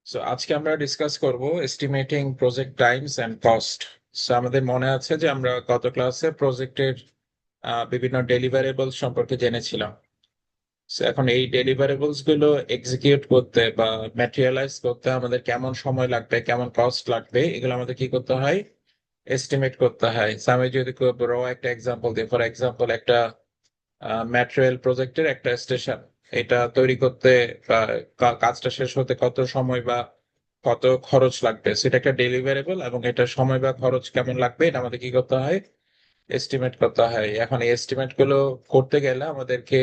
আজকে আমরা ডিসকাস করব estimating project times and cost. আমাদের মনে আছে যে আমরা গত ক্লাসে প্রজেক্টের বিভিন্ন ডেলিভারেবলস সম্পর্কে জেনেছিলাম। এখন এই ডেলিভারেবলস গুলো এক্সিকিউট করতে বা ম্যাটেরিয়ালাইজ করতে আমাদের কেমন সময় লাগবে, কেমন কস্ট লাগবে, এগুলো আমাদের কি করতে হয়? এস্টিমেট করতে হয়। আমি যদি খুব র একটা এক্সাম্পল দিই, ফর এক্সাম্পল একটা ম্যাটেরিয়াল প্রজেক্টের একটা স্টেশন, এটা তৈরি করতে বা কাজটা শেষ হতে কত সময় বা কত খরচ লাগবে, সেটা একটা ডেলিভারেবল, এবং এটা সময় বা খরচ কেমন লাগবে এটা আমাদের কি করতে হয়? এস্টিমেট করতে হয়। এখন এই এস্টিমেট গুলো করতে গেলে আমাদেরকে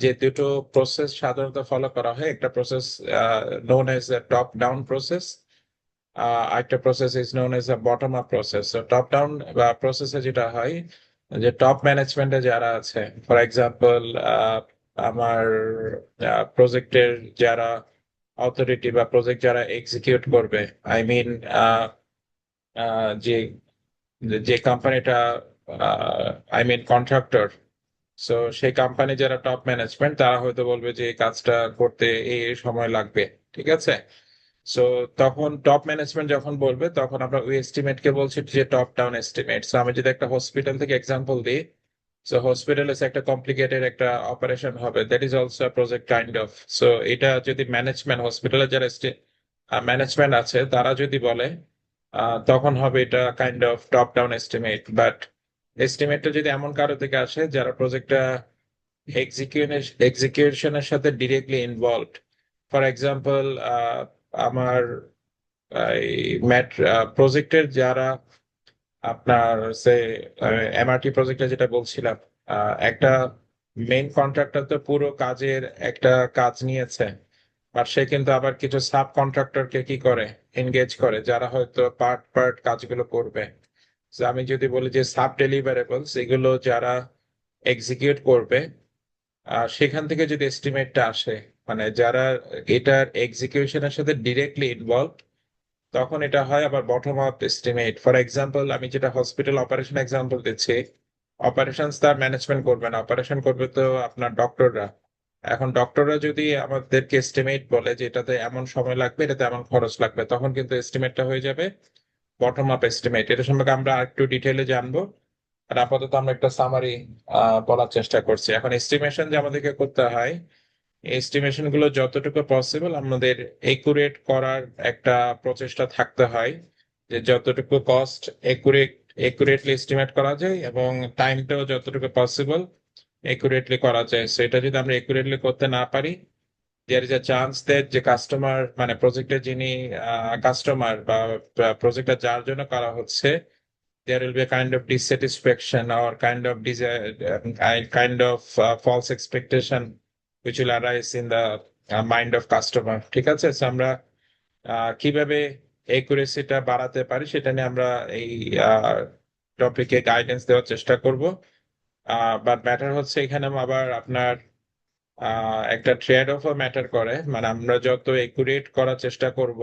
যে দুটো প্রসেস সাধারণত ফলো করা হয়, একটা process known as a top down process, আরেকটা process is known as a bottom up process. Top down বা প্রসেসে যেটা হয় যে টপ ম্যানেজমেন্টে যারা আছে, ফর এক্সাম্পল আমার প্রজেক্টের যারা অথরিটি বা প্রজেক্ট যারা এক্সিকিউট করবে, আই মিন যে যে কোম্পানিটা, আই মিন কন্ট্রাক্টর। সো সেই কোম্পানি যারা টপ ম্যানেজমেন্ট, তারা হয়তো বলবে যে এই কাজটা করতে এই সময় লাগবে। ঠিক আছে। সো তখন টপ ম্যানেজমেন্ট যখন বলবে, তখন আমরা ওই এস্টিমেট কে বলছি যে টপ ডাউন এস্টিমেট। আমি যদি একটা হসপিটাল থেকে এক্সাম্পল দিই, সো হসপিটাল এসে একটা কমপ্লিকেটেড একটা অপারেশন হবে, that is also project kind of. So এটা যদি ম্যানেজমেন্ট, হসপিটালের যারা ম্যানেজমেন্ট আছে, তারা যদি বলে, তখন হবে এটা kind of top down estimate. But এস্টিমেটটা যদি এমন কারো থেকে আসে যারা প্রজেক্টটা এক্সিকিউশনের সাথে ডিরেক্টলি ইনভলভড, ফর এক্সাম্পল আমার এই প্রজেক্টের যারা আপনার সে এমআরটি প্রজেক্টে যেটা বলছিলাম, একটা মেইন কন্ট্রাক্টর তো পুরো কাজের একটা কাজ নিয়েছে, আর সে কিন্তু আবার কিছু সাব কন্ট্রাক্টরকে কি করে, এনগেজ করে, যারা হয়তো পার্ট পার্ট কাজগুলো করবে। আমি যদি বলি যে সাব ডেলিভারেবলস এগুলো যারা এক্সিকিউট করবে, সেখান থেকে যদি এস্টিমেটটা আসে, মানে যারা এটার এক্সিকিউশনের সাথে ডিরেক্টলি ইনভলভ, তখন এটা হয় আবার bottom up estimate. For example, আমি যেটা হসপিটাল অপারেশন এক্সাম্পল দিচ্ছি, অপারেশন তার ম্যানেজমেন্ট করবে না, অপারেশন করবে তো আপনার ডক্টররা। এখন ডক্টররা যদি আমাদেরকে এস্টিমেট বলে যে এটাতে এমন সময় লাগবে, এটাতে এমন খরচ লাগবে, তখন কিন্তু এস্টিমেটটা হয়ে যাবে বটম আপ এস্টিমেট। এটা সম্পর্কে আমরা আরেকটু ডিটেইলে জানবো। আর আপাতত আমরা একটা সামারি বলার চেষ্টা করছি। এখন এস্টিমেশন যে আমাদেরকে করতে হয়, এস্টিমেশন গুলো যতটুকু পসিবল আমাদের একুরেট করার একটা প্রচেষ্টা থাকতে হয়, যে যতটুকু কস্ট একুরেটলি এস্টিমেট করা যায়, এবং টাইমটাও যতটুকু পসিবল একুরেটলি করা যায়। সো এটা যদি আমরা একুরেটলি করতে না পারি, there is a chance that যে কাস্টমার, মানে প্রজেক্টের যিনি কাস্টমার বা প্রজেক্টটা যার জন্য করা হচ্ছে, there will be a kind of dissatisfaction or kind of false expectation which will arise in the mind of customer। ঠিক আছে। আমরা কিভাবে একুরেসিটা বাড়াতে পারি সেটা নিয়ে আমরা এই টপিকে গাইডেন্স দেওয়ার চেষ্টা করব। বাট ম্যাটার হচ্ছে এখানে আবার আপনার একটা ট্রেড অফও ম্যাটার করে, মানে আমরা যত একুরেট করার চেষ্টা করব,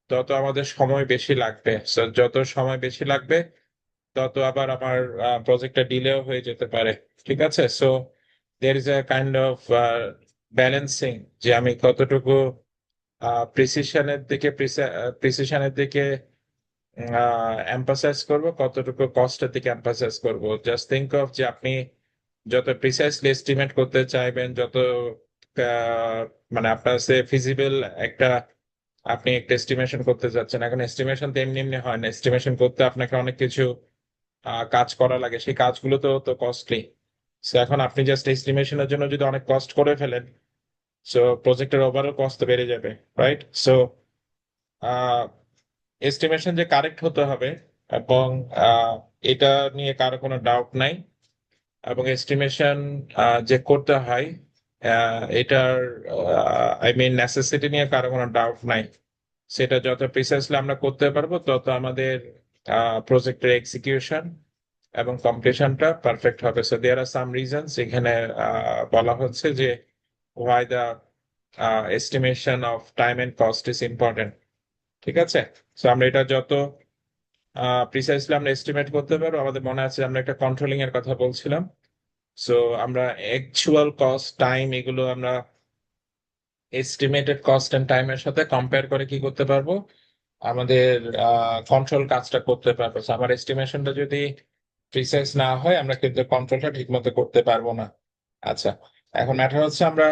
তত আমাদের সময় বেশি লাগবে। যত সময় বেশি লাগবে, তত আবার আমার প্রজেক্টটা ডিলেও হয়ে যেতে পারে। ঠিক আছে। So there is a kind of balancing, যে আমি কতটুকু প্রিসিশনের দিকে এম্পাসাইজ করব, কতটুকু কস্টের দিকে এম্পাসাইজ করব। জাস্ট থিঙ্ক অফ যে আপনি যত প্রিসাইসলি এস্টিমেট করতে চাইবেন, যত মানে আপনার সে ফিজিবল একটা, আপনি একটা এস্টিমেশন করতে যাচ্ছেন। এখন এস্টিমেশন তো এমনি এমনি হয় না, এস্টিমেশন করতে আপনাকে অনেক কিছু কাজ করা লাগে, সেই কাজগুলো তো তো কস্টলি। এখন আপনি জাস্ট এস্টিমেশনের জন্য যদি অনেক কস্ট করে ফেলেন, সো প্রজেক্টের ওভারঅল কস্ট তো বেড়ে যাবে, রাইট? সো এস্টিমেশন যে কারেক্ট হতে হবে, এবং এটা নিয়ে কারো কোনো ডাউট নাই। এবং এস্টিমেশন যে করতে হয়, এটার আই মিন নেসেসিটি নিয়ে কারো কোনো ডাউট নাই। সেটা যত প্রিসাইসলি আমরা করতে পারবো, তত আমাদের প্রজেক্টের এক্সিকিউশন এবং কমপ্লিশনটা পারফেক্ট হবে। So there are some reasons এখানে বলা হচ্ছে যে why the estimation of time and cost is important. ঠিক আছে। সো আমরা এটা যত প্রিসাইসলি আমরা এস্টিমেট করতে পারবো, আমাদের মনে আছে আমরা একটা কন্ট্রোলিং এর কথা বলছিলাম। সো আমরা অ্যাকচুয়াল কস্ট, টাইম, এগুলো আমরা এস্টিমেটেড কস্ট এন্ড টাইমের সাথে কম্পেয়ার করে কি করতে পারবো, আমাদের কন্ট্রোল কাজটা করতে পারবো। So, আমার এস্টিমেশনটা যদি প্রিসাইজ না হয়, আমরা কিন্তু কন্ট্রোলটা ঠিক মতো করতে পারবো না। আচ্ছা, এখন ম্যাটার হচ্ছে আমরা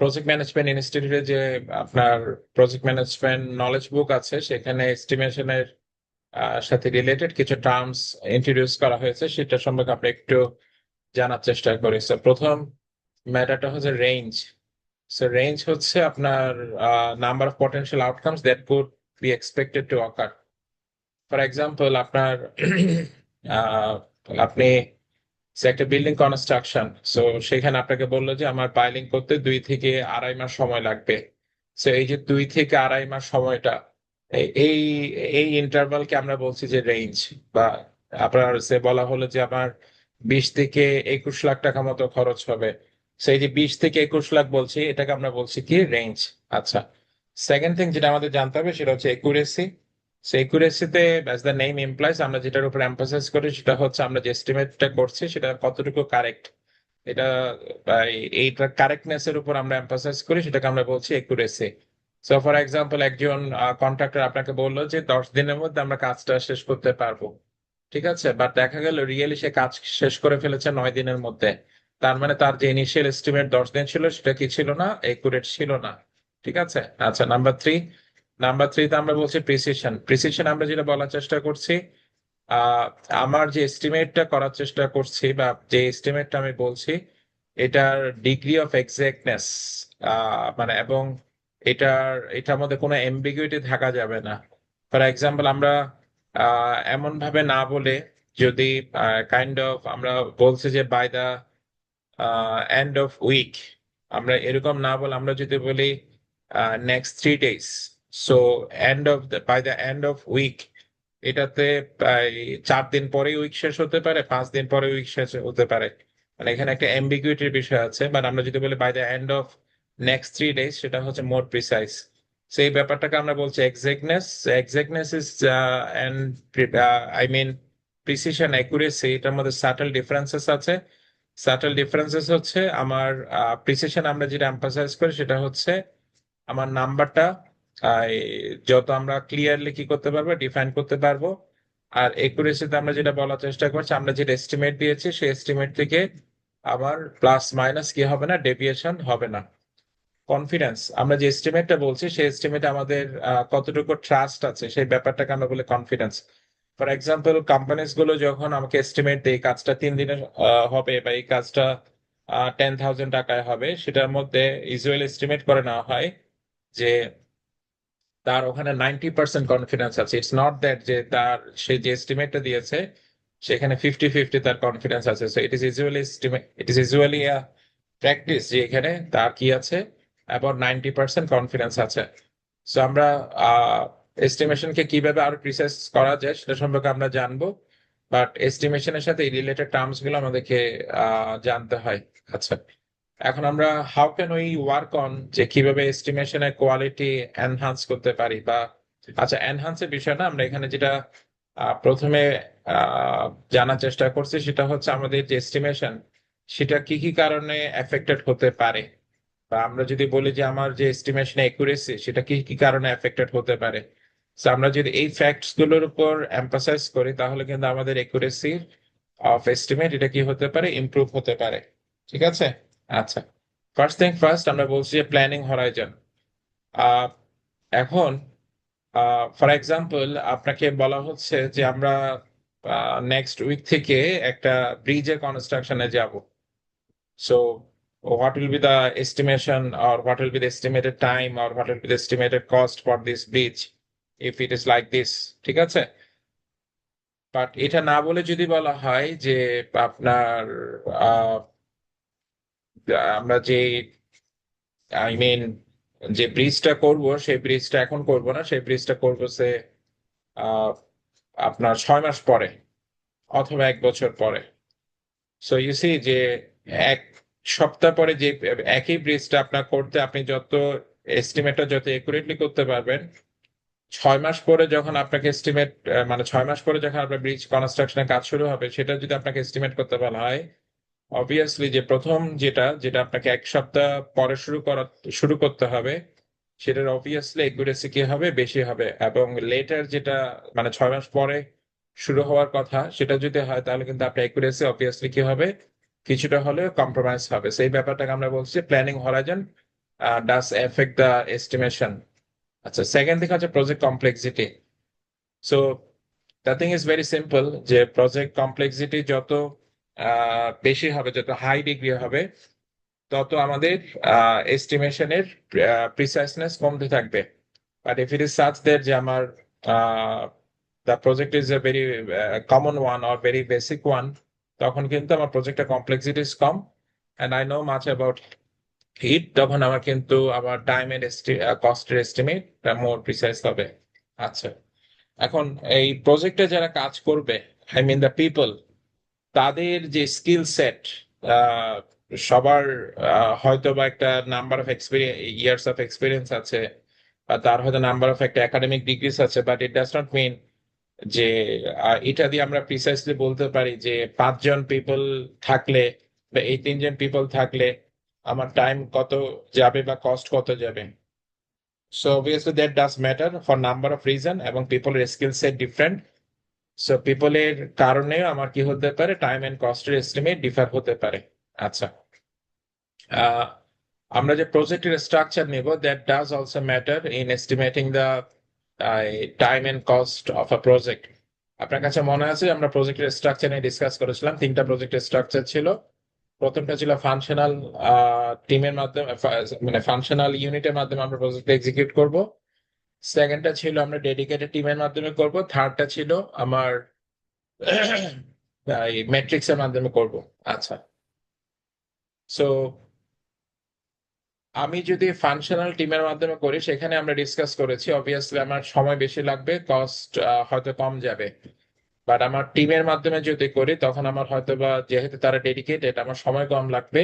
প্রজেক্ট ম্যানেজমেন্ট ইনস্টিটিউটে যে আপনার প্রজেক্ট ম্যানেজমেন্ট নলেজ বুক আছে, সেখানে এস্টিমেশনের সাথে রিলেটেড কিছু টার্মস ইন্ট্রোডিউস করা হয়েছে, সেটা সম্পর্কে আমরা একটু জানার চেষ্টা করি। So, প্রথম ম্যাটারটা হচ্ছে রেঞ্জ। সো রেঞ্জ হচ্ছে আপনার number of potential outcomes that could be expected to ochre. For example, আপনার আহ, আপনি একটা বিল্ডিং কনস্ট্রাকশন, সো সেখানে আপনাকে বললো যে আমার পাইলিং করতে 2 থেকে আড়াই মাস সময় লাগবে। সো এই যে 2 থেকে আড়াই মাস সময়টা, এই এই ইন্টারভালকে আমরা বলছি যে রেঞ্জ। বা আপনার সে বলা হলো যে আমার 20 থেকে 21 লাখ টাকা মতো খরচ হবে, সেই যে 20 থেকে 21 লাখ বলছি, এটাকে আমরা বলছি কি রেঞ্জ। আচ্ছা, সেকেন্ড থিং যেটা আমাদের জানতে হবে সেটা হচ্ছে একুরেসি। একুরেসিতে অ্যাজ দ্য নেম ইমপ্লাইজ, আমরা যেটার উপর এমফাসাইজ করি সেটা হচ্ছে আমরা যে এস্টিমেটটা করছি সেটা কতটুকু কারেক্ট। এটা এইটার কারেক্টনেস এর উপর আমরা এমফাসাইজ করি, সেটাকে আমরা বলছি একুরেসি। সো ফর এক্সাম্পল, একজন কন্ট্রাক্টর আপনাকে বললো যে 10 দিনের মধ্যে আমরা কাজটা শেষ করতে পারবো, ঠিক আছে, বাট দেখা গেল রিয়েলি সে কাজ শেষ করে ফেলেছে 9 দিনের মধ্যে। তার মানে তার যে ইনিশিয়াল এস্টিমেট 10 দিন ছিল, সেটা কি ছিল না, একুরেট ছিল না। ঠিক আছে। আচ্ছা, নাম্বার থ্রিতে আমরা বলছি প্রিসিশন। প্রিসিশন আমরা যেটা বলার চেষ্টা করছি, আহ, আমার যে এস্টিমেটটা করার চেষ্টা করছি বা যে এস্টিমেটটা আমি বলছি, এটার ডিগ্রি অফ এক্সাক্টনেস, মানে এবং এটার মধ্যে কোনো এম্বিগুইটি থাকা যাবে না। ফর এক্সাম্পল, আমরা এমন ভাবে না বলে, যদি কাইন্ড অফ আমরা বলছি যে by the end of week, আমরা এরকম না বলে আমরা যদি বলি next 3 days, so by the end of week, এটাতে প্রায় 4 দিন পরে উইক শেষ হতে পারে, 5 দিন পরে উইক শেষ হতে পারে। মানে এখানে একটা এম্বিগুইটির বিষয় আছে, বাট আমরা যদি বলি by the end of next 3 days, সেটা হচ্ছে মোর প্রিসাইজ। সেই ব্যাপারটাকে আমরা বলছি exactness. Exactness is and I mean precision accuracy, এটার মধ্যে সাটল ডিফারেন্সেস আছে। সাটল ডিফারেন্সেস হচ্ছে আমার প্রিসিশন আমরা যেটা এমফাসাইজ করি সেটা হচ্ছে আমার নাম্বারটা যত আমরা ক্লিয়ারলি কি করতে পারবো, ডিফাইন করতে পারবো। আর একুরেসিতে আমরা যেটা বলার চেষ্টা করছি, আমরা যেটা এস্টিমেট দিয়েছি সেই এস্টিমেট থেকে আবার প্লাস মাইনাস কি হবে না, ডেভিয়েশন হবে না। কনফিডেন্স, আমরা যে এস্টিমেটটা বলছি সেই এস্টিমেটে আমাদের কতটুকু ট্রাস্ট আছে, সেই ব্যাপারটাকে আমরা বলি কনফিডেন্স। ফর এক্সাম্পল, কোম্পানিজ গুলো যখন আমাকে এস্টিমেট দেয় এই কাজটা 3 দিনে হবে বা এই কাজটা 10,000 টাকায় হবে, সেটার মধ্যে ইউজুয়াল এস্টিমেট করে নেওয়া হয় যে তার ওখানে 90% কনফিডেন্স আছে। ইটস নট দ্যাট যে তার সে যে এস্টিমেটটা দিয়েছে সেখানে 50-50 তার কনফিডেন্স আছে। So it is usually practice যে এখানে তার কি আছে, অ্যাবাউট 90% কনফিডেন্স আছে। সো আমরা এস্টিমেশনকে কিভাবে আরো প্রিসাইজ করা যায় সেটা সম্পর্কে আমরা জানবো, বাট এস্টিমেশনের সাথে রিলেটেড টার্মস গুলো আমাদেরকে জানতে হয়। আচ্ছা, এখন আমরা how can we work on, যে কিভাবে এস্টিমেশনের কোয়ালিটি এনহান্স করতে পারি বা, আচ্ছা, এনহান্সের বিষয় না, আমরা এখানে যেটা প্রথমে আহ, জানার চেষ্টা করছি সেটা হচ্ছে আমাদের যে এস্টিমেশন সেটা কি কি কারণে এফেক্টেড হতে পারে। বা আমরা যদি বলি যে আমার যে এস্টিমেশন একুরেসি সেটা কি কি কারণে এফেক্টেড হতে পারে, তো আমরা যদি এই ফ্যাক্টস গুলোর উপর এমফাসাইজ করি তাহলে কিন্তু আমাদের একুরেসি অফ এস্টিমেট এটা কি হতে পারে, ইমপ্রুভ হতে পারে। ঠিক আছে। আচ্ছা, ফার্স্ট থিং ফার্স্ট, আমরা বলছি যে প্ল্যানিং হরাইজন। এখন ফর এক্সাম্পল, আপনাকে বলা হচ্ছে যে আমরা নেক্সট উইক থেকে একটা ব্রিজের কনস্ট্রাকশনে যাব। So, what will be the estimation, or what will be the estimated time, or what will be the estimated cost for this bridge if it is like this? ঠিক আছে। বাট এটা না বলে যদি বলা হয় যে আপনার আহ, আমরা যে আই মিন যে ব্রিজটা করব সেই ব্রিজটা এখন করব না, সেই ব্রিজটা করবো সে আহ, আপনার 6 মাস পরে অথবা 1 বছর পরে। সো ইউ সি যে 1 সপ্তাহ পরে যে একই ব্রিজটা আপনার করতে আপনি যত এস্টিমেটটা যত একুরেটলি করতে পারবেন, 6 মাস পরে যখন আপনাকে এস্টিমেট, মানে 6 মাস পরে যখন আপনার ব্রিজ কনস্ট্রাকশনের কাজ শুরু হবে সেটা যদি আপনাকে এস্টিমেট করতে বলা হয় অবভিয়াসলি যে প্রথম যেটা যেটা আপনাকে এক সপ্তাহ পরে শুরু করতে হবে, সেটার অবভিয়াসলি একুরেসি কি হবে, বেশি হবে। এবং লেটার যেটা মানে 6 মাস পরে শুরু হওয়ার কথা, সেটা যদি হয় তাহলে কিন্তু আপনার একুরেসি অবভিয়াসলি কি হবে, কিছুটা হলেও কম্প্রোমাইজ হবে। সেই ব্যাপারটাকে আমরা বলছি planning Horizon does effect the estimation. আচ্ছা, সেকেন্ড দিক হচ্ছে project complexity. So the thing is very simple, যে প্রজেক্ট কমপ্লেক্সিটি যত বেশি হবে, যত হাই ডিগ্রি হবে, তত আমাদের এস্টিমেশনের প্রিসাইসনেস কমতে থাকবে। But if it is such that যে আমার the project is a very common one or very basic one, তখন কিন্তু আমার প্রজেক্টের কমপ্লেক্সিটি ইজ কম and I know much about it, তখন আমার কিন্তু আমার টাইম এন্ড কস্টের এস্টিমেট মোর প্রিসাইজ হবে। আচ্ছা, এখন এই প্রজেক্টে যারা কাজ করবে, আই মিন দ্য পিপল, তাদের যে স্কিল সেট, সবার হয়তো বা একটা number of experience, years of experience আছে, বা তার হয়তো নাম্বার অফ একটা একাডেমিক ডিগ্রিস আছে, but it does not mean যে এটা দিয়ে আমরা প্রিসাইসলি বলতে পারি যে 5 জন পিপল থাকলে বা এই 3 জন পিপল থাকলে আমার টাইম কত যাবে বা কস্ট কত যাবে। So obviously that does matter for number of reason, এবং পিপলের স্কিল সেট ডিফারেন্ট। সো পিপলের কারণেও আমার কি হতে পারে, টাইম এন্ড কস্টের এস্টিমেট ডিফার হতে পারে। আচ্ছা, আহ, আমরা যে প্রজেক্টের স্ট্রাকচার নিব, that does also matter in estimating the time and cost of a project. আপনার কাছে মনে আছে আমরা প্রজেক্টের স্ট্রাকচার নিয়ে ডিসকাস করেছিলাম, 3টা প্রজেক্টের স্ট্রাকচার ছিল। প্রথমটা ছিল ফাংশনাল টিমের মাধ্যমে, মানে ফাংশনাল ইউনিটের মাধ্যমে আমরা প্রজেক্ট এক্সিকিউট করব। সেকেন্ডটা ছিল আমরা ডেডিকেটেড টিমের মাধ্যমে করব। থার্ডটা ছিল আমার এই ম্যাট্রিক্সের মাধ্যমে করব। আচ্ছা, সো আমি যদি ফাংশনাল টিমের মাধ্যমে করি, সেখানে আমরা ডিসকাস করেছি অবভিয়াসলি আমার সময় বেশি লাগবে, কস্ট হয়তো কম যাবে। বাট আমার টিমের মাধ্যমে যদি করি, তখন আমার হয়তো বা যেহেতু তারা ডেডিকেটেড, আমার সময় কম লাগবে,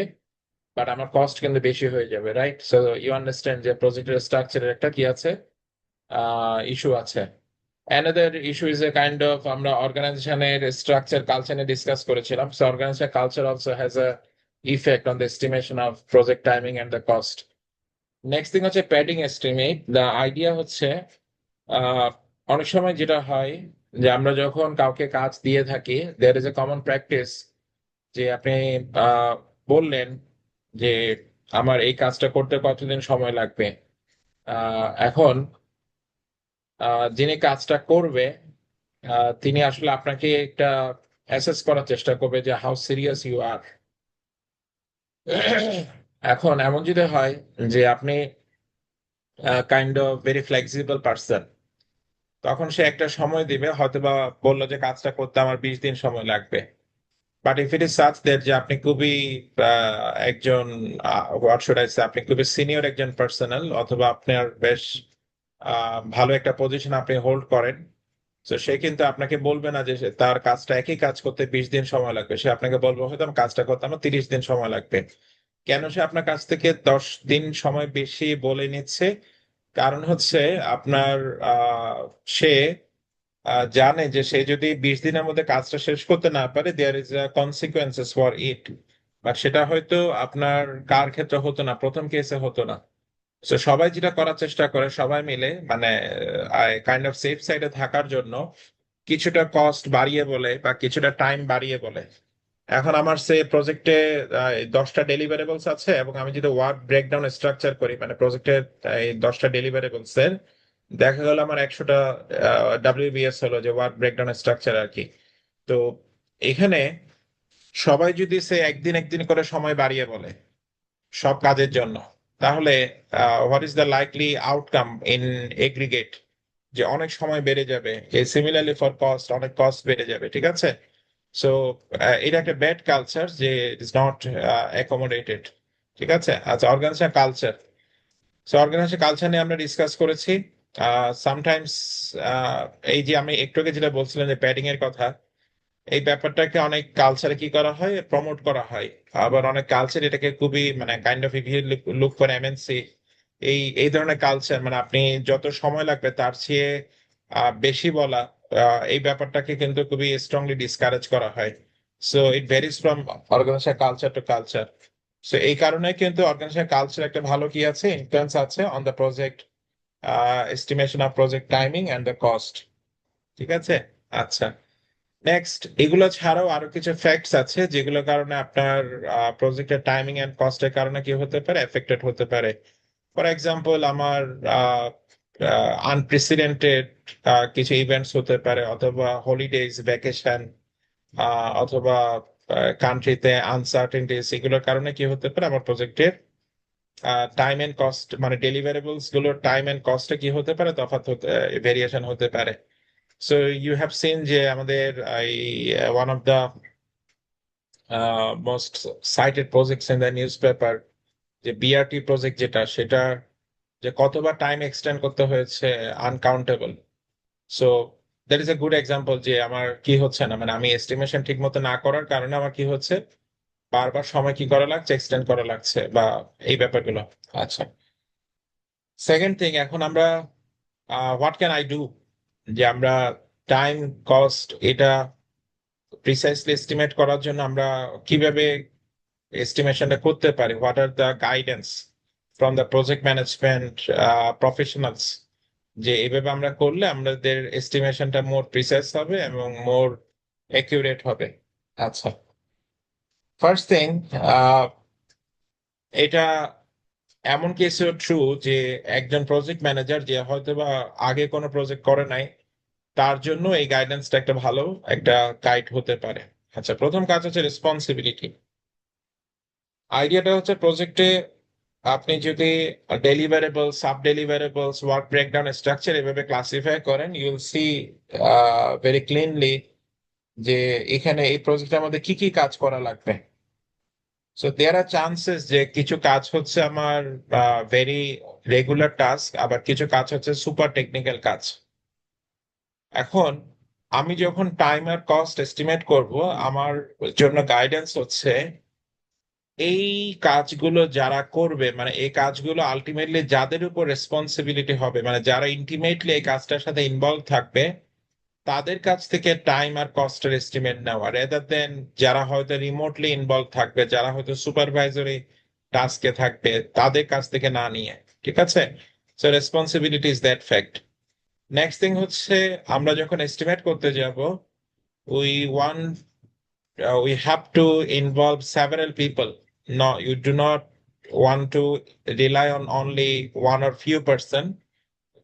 বাট আমার কস্ট কিন্তু বেশি হয়ে যাবে, রাইট? সো ইউ আন্ডারস্ট্যান্ড যে প্রজেক্টের স্ট্রাকচারের একটা কি আছে, ইস্যু আছে। Another issue is a kind of, আমরা অর্গানাইজেশনের স্ট্রাকচার কালচার নিয়ে ডিসকাস করেছিলাম। So organization culture also has a effect on the estimation of project timing and the cost. Next thing হচ্ছে প্যাডিং এস্টিমেট। দ্য আইডিয়া হচ্ছে uh, অনেক সময় যেটা হয় যে আমরা যখন কাউকে কাজ দিয়ে থাকি, there is a common practice যে আপনি আহ, বললেন যে আমার এই কাজটা করতে কতদিন সময় লাগবে। এখন যিনি কাজটা করবে, তিনি আসলে আপনাকে একটা অ্যাসেস করার চেষ্টা করবে যে হাউ সিরিয়াস ইউ আর। এখন এমন যদি হয় যে আপনি kind of very flexible person, তখন সে একটা সময় দিবে, হয়তোবা বললো যে কাজটা করতে আমার 20 দিন সময় লাগবে। But if it is such that যে আপনি খুবই একজন হোয়াট শুড আই সে, আপনি খুবই সিনিয়র একজন পার্সোনাল, অথবা আপনার বেশ ভালো একটা পজিশন আপনি হোল্ড করেন, তো সে কিন্তু আপনাকে বলবে না যে তার কাজটা, একই কাজ করতে 20 দিন সময় লাগবে। সে আপনাকে বলবে হয়তো আমার কাজটা করতে আমার 30 দিন সময় লাগবে। কেন সে আপনার কাছ থেকে 10 দিন সময় বেশি বলে নিচ্ছে? কারণ হচ্ছে আপনার আহ সে জানে যে সে যদি 20 দিনের মধ্যে কাজটা শেষ করতে না পারে, there is consequences for it. But সেটা হয়তো আপনার কার ক্ষেত্রে হতো না, প্রথম কেসে হতো না। তো সবাই যেটা করার চেষ্টা করে, সবাই মিলে মানে কাইন্ড অফ সেফ সাইডে থাকার জন্য কিছুটা কস্ট বাড়িয়ে বলে বা কিছুটা টাইম বাড়িয়ে বলে। এখন আমার সে প্রজেক্টে 10টা ডেলিভারেবলস আছে, এবং আমি যদি ওয়ার্ক ব্রেকডাউন স্ট্রাকচার করি, মানে প্রজেক্টের এই 10টা ডেলিভারেবলস এর দেখা গেল আমার 100টা ডাব্লিউবিএস হলো, যে ওয়ার্ক ব্রেকডাউন স্ট্রাকচার আর কি। তো এখানে সবাই যদি সে একদিন একদিন করে সময় বাড়িয়ে বলে সব কাজের জন্য, তাহলে what is the likely outcome in aggregate, যে অনেক সময় বেড়ে যাবে। সিমিলারলি ফর কস্ট, অনেক কস্ট বেড়ে যাবে, ঠিক আছে? সো এটা একটা ব্যাড কালচার যে ইজ নট অ্যাকোমোডেটেড, ঠিক আছে? আচ্ছা, organization culture. So organization culture নিয়ে আমরা ডিসকাস করেছি। সামটাইমস এই যে আমি একটু আগে যেটা বলছিলাম যে প্যাডিং এর কথা, এই ব্যাপারটাকে অনেক কালচারে কি করা হয়, প্রমোট করা হয়। আবার অনেক কালচার এটাকে খুবই মানে kind of, if you look for MNC, এই এই ধরনের কালচার, মানে আপনি যত সময় লাগবে তার চেয়ে বেশি বলা, এই ব্যাপারটাকে কিন্তু খুবই স্ট্রংলি ডিসকারেজ করা হয়। So it varies from organization culture to culture. So এই কারণে কিন্তু অর্গানাইজেশন কালচার একটা ভালো কি আছে, ইনফ্লুয়েন্স আছে on the project estimation of project timing and the cost. ঠিক আছে। আচ্ছা, নেক্সট, এগুলো ছাড়াও আরো কিছু ফ্যাক্টস আছে যেগুলোর কারণে আপনার প্রজেক্টের টাইমিং এন্ড কস্টের কারণে কি হতে পারে, এফেক্টেড হতে পারে। ফর এক্সাম্পল, আমার আনপ্রেসিডেন্টেড কিছু ইভেন্টস হতে পারে, অথবা হলিডেজ, ভ্যাকেশন, অথবা কান্ট্রিতে আনসার্টেনটিস, এগুলোর কারণে কি হতে পারে, আমার প্রজেক্টের টাইম এন্ড কস্ট মানে ডেলিভারেবলস গুলোর টাইম এন্ড কস্টে কি হতে পারে, তফাৎ হতে, ভেরিয়েশন হতে পারে। সো ইউ হ্যাভ সিন যে আমাদের এই one of the most cited projects in the newspaper, যে বিআরটি প্রজেক্ট যেটা, সেটা যে কতবার টাইম এক্সটেন্ড করতে হয়েছে, uncountable. So that is a good example যে আমার কি হচ্ছে না, মানে আমি এস্টিমেশন ঠিক মতো না করার কারণে আমার কি হচ্ছে, বারবার সময় কি করা লাগছে, এক্সটেন্ড করা লাগছে, বা এই ব্যাপারগুলো। আচ্ছা, সেকেন্ড থিং, এখন আমরা হোয়াট ক্যান আই ডু, যে আমরা টাইম কস্ট এটা প্রিসাইসলি এস্টিমেট করার জন্য আমরা কিভাবে এস্টিমেশনটা করতে পারি, what are the guidance from the project management professionals, যে এইভাবে আমরা করলে আমাদের এস্টিমেশনটা মোর প্রিসাইজ হবে এবং মোর অ্যাকিউরেট হবে। আচ্ছা, ফার্স্ট থিং, এটা এমন কিছু ট্রু যে একজন প্রজেক্ট ম্যানেজার যে হয়তো বা আগে কোনো প্রজেক্ট করে নাই, তার জন্য এই গাইডেন্সটা একটা ভালো একটা গাইড হতে পারে। আচ্ছা, প্রথম কাজ হচ্ছে রেসপন্সিবিলিটি। আইডিয়াটা হচ্ছে প্রজেক্টে আপনি যদি deliverable, sub deliverables, work breakdown structure এভাবে ক্লাসিফাই করেন, ইউল সি ভেরি ক্লিনলি যে এখানে এই প্রজেক্টের মধ্যে কি কি কাজ করা লাগবে। সো দেয়ার আর চান্সেস যে কিছু কাজ হচ্ছে আমার ভেরি রেগুলার টাস্ক, আবার কিছু কাজ হচ্ছে সুপার টেকনিক্যাল কাজ। এখন আমি যখন টাইম আর কস্ট এস্টিমেট করব, আমার জন্য গাইডেন্স হচ্ছে এই কাজগুলো যারা করবে, মানে এই কাজগুলো আলটিমেটলি যাদের উপর রেসপন্সিবিলিটি হবে, মানে যারা ইন্টিমেটলি এই কাজটার সাথে ইনভলভ থাকবে, তাদের কাছ থেকে টাইম আর কস্টের এস্টিমেট নেওয়া, রেদার দেন যারা হয়তো রিমোটলি ইনভলভ থাকবে, যারা হয়তো সুপারভাইজারি টাস্কে থাকবে, তাদের কাছ থেকে না নিয়ে। ঠিক আছে। So responsibility is that fact. Next thing হচ্ছে, আমরা যখন এস্টিমেট করতে যাব, we want we have to involve several people. No, you do not want to rely on only one or few person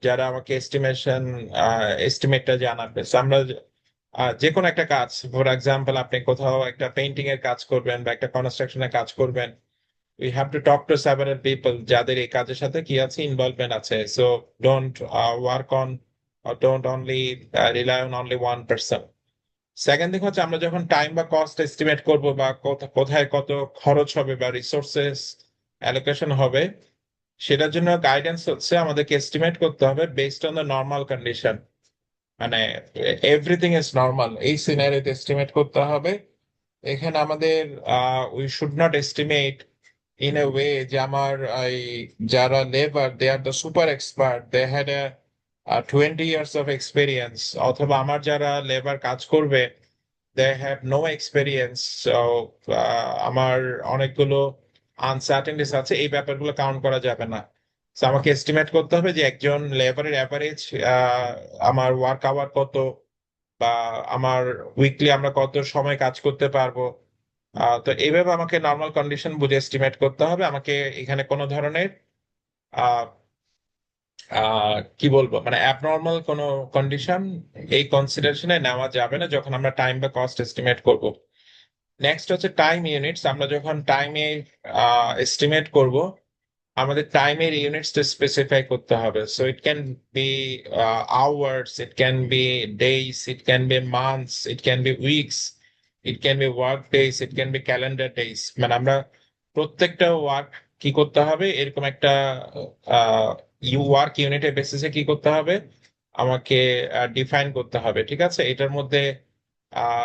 যারা আমাকে এস্টিমেটটা জানাবে। So আমরা যে কোনো একটা কাজ, ফর এক্সাম্পল আপনি কোথাও একটা পেইন্টিং এর কাজ করবেন বা একটা কনস্ট্রাকশনের কাজ করবেন, we have to talk to several people যাদের এই কাজের সাথে কি আছে, ইনভলভমেন্ট আছে। So don't work on or don't only rely on only one person. Second thing হচ্ছে, আমরা যখন টাইম বা কস্ট এস্টিমেট করব, বা কোথায় কত খরচ হবে বা রিসোর্সেস অ্যালোকেশন হবে, সেটার জন্য গাইডেন্স হচ্ছে আমাদেরকে এস্টিমেট করতে হবে based on the normal condition, মানে এভরিথিং ইজ নর্মাল, এই সিনারিওতে এস্টিমেট করতে হবে। এখানে আমাদের we should not estimate in a way যে আমার এই যারা labour, they are the super expert, they had 20 years of experience, অথবা আমার যারা লেবার কাজ করবে, they have no experience. So আমার অনেকগুলো আনসার্টেনিটিস আছে, এই ব্যাপারগুলো কাউন্ট করা যাবে না। So আমাকে এস্টিমেট করতে হবে যে একজন লেবারের অ্যাভারেজ আমার ওয়ার্ক আওয়ার কত, বা আমার উইকলি আমরা কত সময় কাজ করতে পারবো। তো এইভাবে আমাকে নর্মাল কন্ডিশন বুঝে এস্টিমেট করতে হবে। আমাকে এখানে কোনো ধরনের আহ কি বলবো, মানে অ্যাবনর্মাল কোনো কন্ডিশন এই কনসিডারেশনে নেওয়া যাবে না যখন আমরা টাইম বা কস্ট এস্টিমেট করব। নেক্সট হচ্ছে টাইম ইউনিটস। আমরা যখন টাইমে এস্টিমেট করব, আমাদের টাইমের ইউনিটসটা স্পেসিফাই করতে হবে। So it can be hours, it can be days, it can be months, it can be weeks, it can be work days, it can be calendar days. মানে আমরা প্রত্যেকটা ওয়ার্ক কি করতে হবে, এরকম একটা ওয়ার্ক ইউনিটের বেসিসে কি করতে হবে, আমাকে ডিফাইন করতে হবে। ঠিক আছে। এটার মধ্যে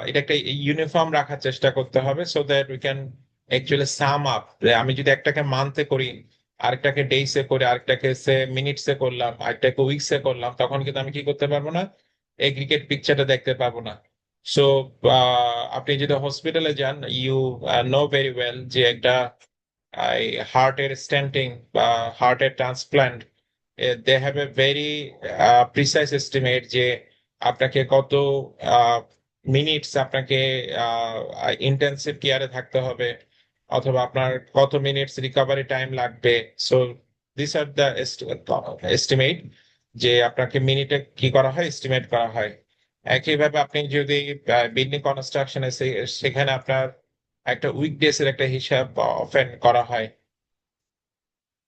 এটা একটা ইউনিফর্ম রাখার চেষ্টা করতে হবে, so that we can actually sum up. আমি যদি একটাকে মান্থে করি, আরেকটাকে ডেইসে করে, আরেকটাকে সে মিনিটসে করলাম, আরেকটাকে উইকসে করলাম, তখন কিন্তু আমি কি করতে পারবো না, এগ্রিগেট পিকচারটা দেখতে পাবো না। সো আপনি যদি হসপিটালে যান, ইউ নো ভেরি ওয়েল যে একটা হার্টের স্ট্যান্টিং বা হার্টের transplant, they have a very precise estimate যে আপনাকে কত মিনিটস আপনাকে ইন্টেন্সিভ কেয়ারে থাকতে হবে, অথবা আপনার কত মিনিটস রিকভারি টাইম লাগবে। So this are the estimate, যে আপনাকে মিনিটে কি করা হয়, এস্টিমেট করা হয়। একইভাবে আপনি যদি বিল্ডিং কনস্ট্রাকশনে, সেখানে আপনার একটা উইকডেজ এর একটা হিসাব অফেন করা হয়।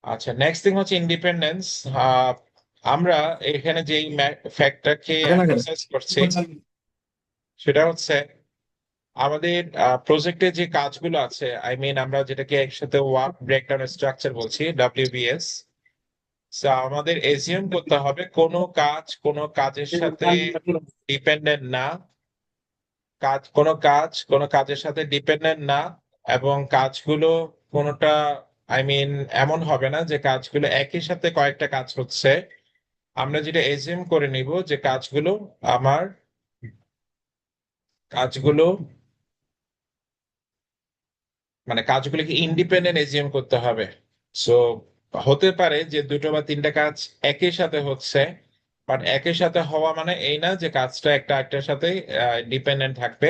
আচ্ছা, নেক্সট থিং হচ্ছে ইন্ডিপেন্ডেন্স। আমরা এখানে যেই ফ্যাক্টরকে এমফাসাইজ করছি সেটা হচ্ছে আমাদের প্রজেক্টে যে কাজগুলো আছে, আই মিন আমরা যেটাকে একসাথে ওয়ার্ক ব্রেকডাউন স্ট্রাকচার বলছি, WBS। আমাদের এজিউম করতে হবে কোনো কাজের সাথে ডিপেন্ডেন্ট না, কোনো কাজের সাথে ডিপেন্ডেন্ট না, এবং কাজগুলো কোনোটা, আই মিন এমন হবে না যে কাজগুলো একই সাথে কয়েকটা কাজ হচ্ছে। আমরা যেটা এজিউম করে নিব যে আমার কাজগুলো কাজগুলোকে ইন্ডিপেন্ডেন্ট এজিউম করতে হবে। সো হতে পারে যে দুটো বা তিনটা কাজ একই সাথে হচ্ছে, বাট একই সাথে হওয়া মানে এই না যে কাজটা একটা একটার সাথে ডিপেন্ডেন্ট থাকবে।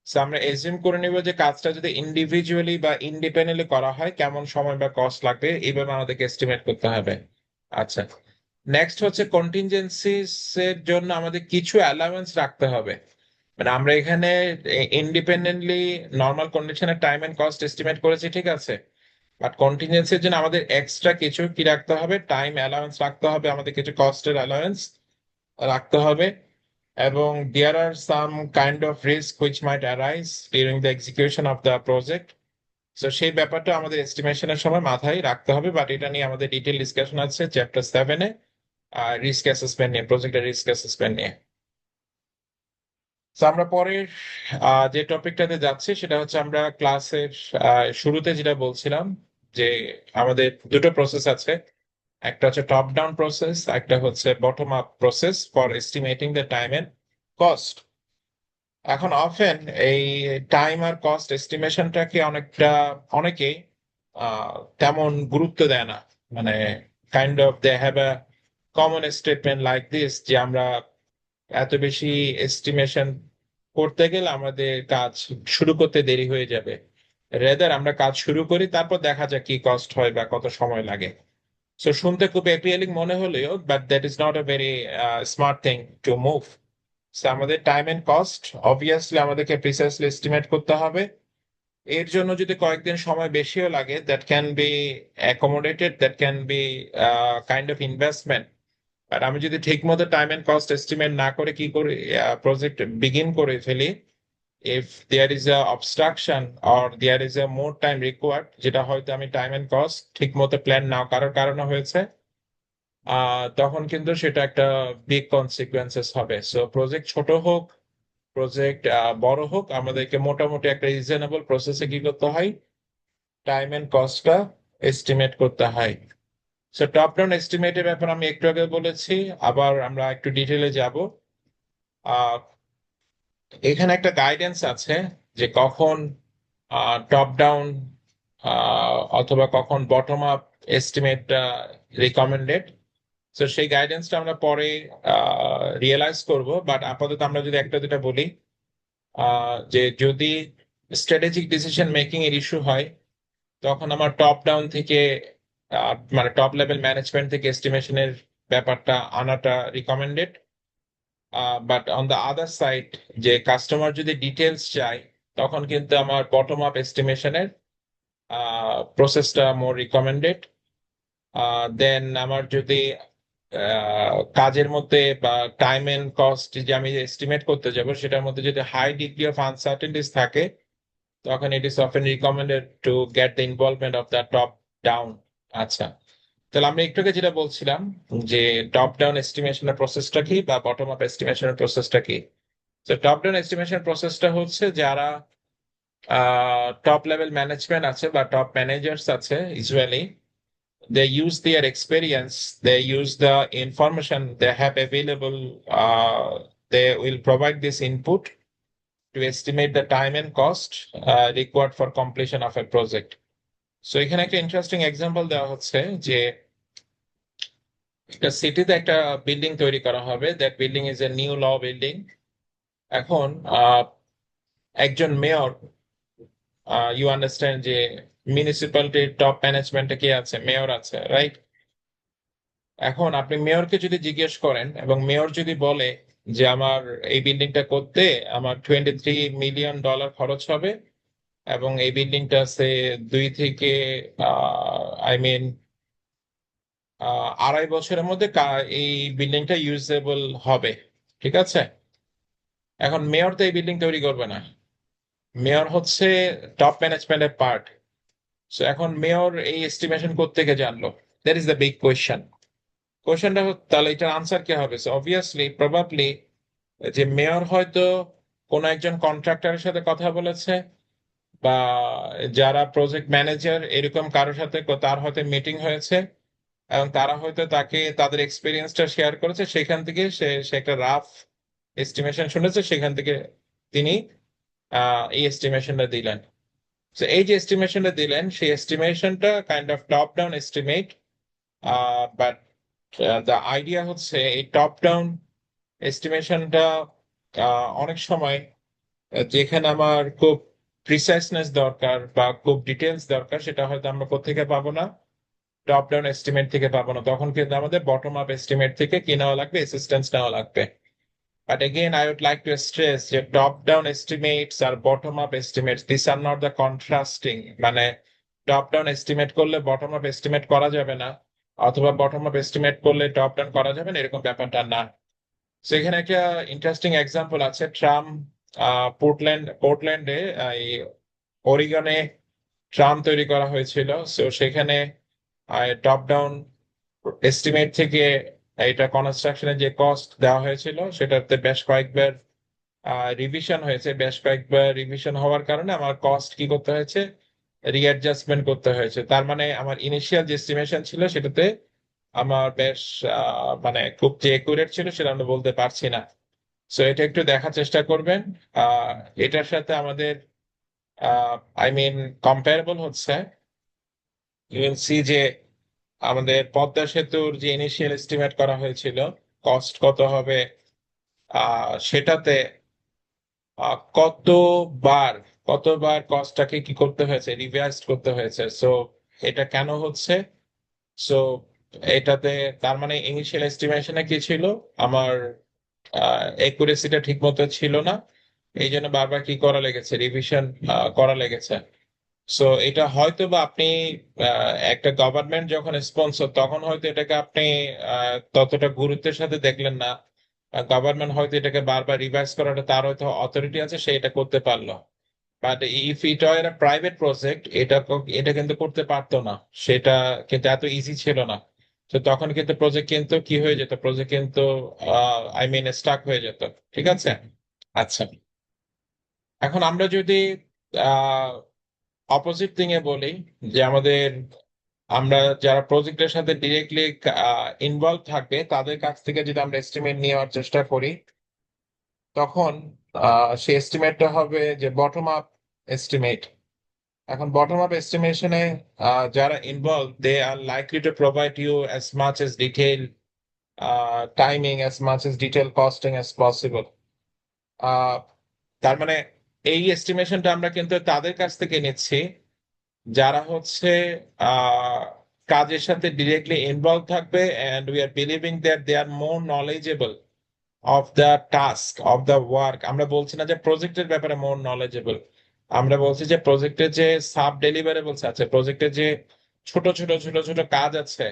সো আমরা এজিউম করে নিব যে কাজটা যদি ইন্ডিভিজুয়ালি বা ইন্ডিপেন্ডেন্টলি করা হয়, কেমন সময় বা কস্ট লাগবে, এইভাবে আমাদেরকে এস্টিমেট করতে হবে। আচ্ছা, নেক্সট হচ্ছে কন্টিনজেন্সিস এর জন্য আমাদের কিছু অ্যালাউয়েন্স রাখতে হবে। আমরা এখানে ইন্ডিপেন্ডেন্টলি নর্মাল কন্ডিশনের টাইম এন্ড কস্ট এস্টিমেট করেছি, ঠিক আছে, বাট কন্টিনজেন্সির জন্য আমাদের এক্সট্রা কিছু কি রাখতে হবে, টাইম অ্যালাউয়েন্স রাখতে হবে, আমাদের কিছু কস্টের অ্যালাউয়েন্স রাখতে হবে। এবং there are some kind of risk which might arise during the execution of the project. তো সেই ব্যাপারটা আমাদের এস্টিমেশনের সময় মাথায় রাখতে হবে, বাট এটা নিয়ে আমাদের ডিটেল ডিসকাশন আছে চ্যাপ্টার 7-এ, রিস্ক অ্যাসেসমেন্ট নিয়ে, প্রজেক্টের রিস্ক অ্যাসেসমেন্ট নিয়ে। তো আমরা পরের যে টপিকটাতে যাচ্ছি সেটা হচ্ছে আমরা ক্লাসের শুরুতে যেটা বলছিলাম যে আমাদের দুটো প্রসেস আছে, একটা হচ্ছে টপ ডাউন প্রসেস, একটা হচ্ছে bottom up process for estimating the time and cost. এখন অফেন এই টাইম আর কস্ট এস্টিমেশনটাকে অনেকেই তেমন গুরুত্ব দেয় না। মানে kind of they have a common statement like this যে আমরা এত বেশি এস্টিমেশন করতে গেলে আমাদের কাজ শুরু করতে দেরি হয়ে যাবে, রেদার আমরা কাজ শুরু করি, তারপর দেখা যাক কি কস্ট হয় বা কত সময় লাগে। সো শুনতে খুব অ্যাপিয়ালিং মনে হলেও, but that is not a very smart thing to move. আমাদের টাইম এন্ড কস্ট অবভিয়াসলি আমাদেরকে প্রিসাইসলি এস্টিমেট করতে হবে। এর জন্য যদি কয়েকদিন সময় বেশিও লাগে, that can be accommodated, that can be kind of investment. আর আমি যদি ঠিক মতো টাইম এন্ড কস্ট এস্টিমেট না করে কি করে প্রজেক্ট বিগিন করে ফেলি, if there is a obstruction or there is a more time required, যেটা হয়তো আমি টাইম এন্ড কস্ট ঠিক মতো প্ল্যান না করার কারণে হয়েছে, তখন কিন্তু সেটা একটা বিগ কনসিকুয়েন্সেস হবে। সো প্রজেক্ট ছোট হোক, প্রজেক্ট বড় হোক, আমাদেরকে মোটামুটি একটা রিজনেবল প্রসেসে কি করতে হয়, টাইম এন্ড কস্টটা এস্টিমেট করতে হয়। সো টপ ডাউন এস্টিমেটের ব্যাপার আমি একটু আগে বলেছি, আবার আমরা একটু ডিটেলে যাব। এখানে একটা গাইডেন্স আছে যে কখন টপ ডাউন অথবা কখন বটম আপ এস্টিমেটটা রিকমেন্ডেড। তো সেই গাইডেন্সটা আমরা পরে রিয়েলাইজ করব, বাট আপাতত আমরা যদি একটা দুটা বলি, যে যদি স্ট্র্যাটেজিক ডিসিশন মেকিং এর ইস্যু হয়, তখন আমার টপ ডাউন থেকে টপ লেভেল ম্যানেজমেন্ট থেকে এস্টিমেশনের ব্যাপারটা আনাটা recommended. But on the other side, যে কাস্টমার যদি ডিটেলস চায়, তখন কিন্তু আমার বটম আপ এস্টিমেশনের প্রসেসটা মোর রিকমেন্ডেড। দেন আমার যদি কাজের মধ্যে বা টাইম এন্ড কস্ট যে আমি এস্টিমেট করতে যাব সেটার মধ্যে যদি হাই ডিগ্রি অফ আনসার্টেনিটিস থাকে, তখন it is often recommended to get the involvement of the top down. আচ্ছা, তাহলে আমরা একটু আগে যেটা বলছিলাম যে টপ ডাউন এস্টিমেশনের প্রসেসটা কি বা বটম আপ এস্টিমেশনের প্রসেসটা কি। তো টপ ডাউন এস্টিমেশন প্রসেসটা হচ্ছে যারা টপ লেভেল ম্যানেজমেন্ট আছে বা টপ ম্যানেজার্স আছে, usually they use their experience, they use the information they have available, they will provide this input to estimate the time and cost required for completion of a project. So এখানে একটা interesting example দেওয়া হচ্ছে যে একটা সিটিতে একটা building তৈরি করা হবে, that building is a new law building. এখন একজন মেয়র, ইউ আন্ডারস্ট্যান্ড যে মিউনিসিপ্যালিটির টপ ম্যানেজমেন্টে কে আছে? মেয়র আছে, রাইট? এখন আপনি মেয়রকে যদি জিজ্ঞেস করেন এবং মেয়র যদি বলে যে আমার এই বিল্ডিংটা করতে আমার $23 মিলিয়ন খরচ হবে এবং এই বিল্ডিংটা সে 2 থেকে আড়াই বছরের মধ্যে এই বিল্ডিংটা ইউজেবল হবে, ঠিক আছে? এখন মেয়র তো এই বিল্ডিং তৈরি করবে না, মেয়র হচ্ছে টপ ম্যানেজমেন্টের পার্ট। সো এখন মেয়র এই এস্টিমেশন কোত্থেকে জানলো? That is the big question. কোয়েশ্চেনটা তাহলে এটার আনসার কি হবে? সো অবভিয়াসলি প্রবাবলি যে মেয়র হয়তো কোনো একজন কন্ট্রাক্টরের সাথে কথা বলেছে, বা যারা প্রজেক্ট ম্যানেজার এরকম কারোর সাথে তার হয়তো মিটিং হয়েছে এবং তারা হয়তো তাকে তাদের এক্সপিরিয়েন্সটা শেয়ার করেছে, সেখান থেকে সে একটা রাফ এস্টিমেশন শুনেছে, সেখান থেকে তিনি এই এস্টিমেশনটা দিলেন। তো এই যে এস্টিমেশনটা দিলেন সেই এস্টিমেশনটা kind of top down estimate, but the idea হচ্ছে এই টপ ডাউন এস্টিমেশনটা অনেক সময় যেখানে আমার খুব প্রিসাইসনেস দরকার বা খুব ডিটেলস দরকার, সেটা হয়তো আমরা কোত্থেকে পাবো না, টপ ডাউন এস্টিমেট থেকে পাবো না, তখন কিন্তু আমাদের বটম আপ এস্টিমেট থেকে কি নেওয়া লাগবে? অ্যাসিস্ট্যান্স নেওয়া লাগবে। But again, I would like to stress that top-down estimates or bottom-up estimates, these are not the contrasting. মানে top-down estimate করলে bottom-up estimate করা যাবে না, অথবা bottom-up estimate করলে top-down করা যাবে না, এরকম ব্যাপারটা না। So এখানে একটা ইন্টারেস্টিং এক্সাম্পল আছে। ট্রাম পোর্টল্যান্ডে এই ওরিগনে ট্রাম তৈরি করা হয়েছিল। সো সেখানে টপ ডাউন এস্টিমেট থেকে এটা কনস্ট্রাকশনের যে কস্ট দেওয়া হয়েছিল সেটাতে বেশ কয়েকবার রিভিশন হয়েছে। বেশ কয়েকবার রিভিশন হওয়ার কারণে আমার কস্ট কি করতে হয়েছে? রিঅ্যাডজাস্টমেন্ট করতে হয়েছে। তার মানে আমার ইনিশিয়াল যে এস্টিমেশন ছিল সেটাতে আমার বেশ মানে খুব যে একুরেট ছিল সেটা আমরা বলতে পারছি না। সো এটা একটু দেখার চেষ্টা করবেন। আহ এটার সাথে আমাদের কম্পারেবল হচ্ছে, ইউ উইল সি যে আমাদের পদ্মা সেতুর যে ইনিশিয়াল এস্টিমেট করা হয়েছিল কস্ট কত হবে, সেটাতে কতবার কতবার কস্টটাকে কি করতে হয়েছে? রিভাইজ করতে হয়েছে। সো এটা কেন হচ্ছে? সো এটাতে তার মানে ইনিশিয়াল এস্টিমেশনে কি ছিল, আমার একুরেসিটা ঠিক মতো ছিল না, এই জন্য বারবার কি করা লেগেছে? রিভিশন করা লেগেছে। সো এটা হয়তো বা আপনি একটা গভর্নমেন্ট যখন স্পন্সর তখন হয়তো এটাকে আপনি ততটা গুরুত্বের সাথে দেখলেন না। গভর্নমেন্ট হয়তো এটাকে বারবার রিভাইজ করাটা তার হয়তো অথরিটি আছে, সে এটা করতে পারলো। But if it were a private project, এটা কিন্তু করতে পারতো না, সেটা কিন্তু এত ইজি ছিল না। তো তখন কিন্তু প্রজেক্ট কিন্তু কি হয়ে যেত? প্রজেক্ট কিন্তু স্টাক হয়ে যেত। ঠিক আছে? আচ্ছা, এখন আমরা যদি আহ অপোজিট দিকে বলি যে আমরা যারা প্রজেক্টের সাথে ডিরেক্টলি ইনভলভ থাকবে তাদের কাছ থেকে যদি আমরা এস্টিমেট নেওয়ার চেষ্টা করি, তখন সেই এস্টিমেটটা হবে যে বটম আপ এস্টিমেট। এখন বটম আপ এস্টিমেশনে যারা involve they are likely to provide you as much as detail timing, as much as detail costing as possible. তার মানে এই এস্টিমেশনটা আমরা কিন্তু তাদের কাছ থেকে নিচ্ছি যারা হচ্ছে আহ কাজের সাথে ডিরেক্টলি ইনভলভ থাকবে, and we are believing that they are more knowledgeable of the task of the work. আমরা বলছি না যে প্রজেক্টের ব্যাপারে মোর নলেজেবল, আমরা বলছি যে প্রজেক্টের যে সাব ডেলিভারেবলস আছে, প্রজেক্টের যে ছোট ছোট ছোট ছোট কাজ আছে,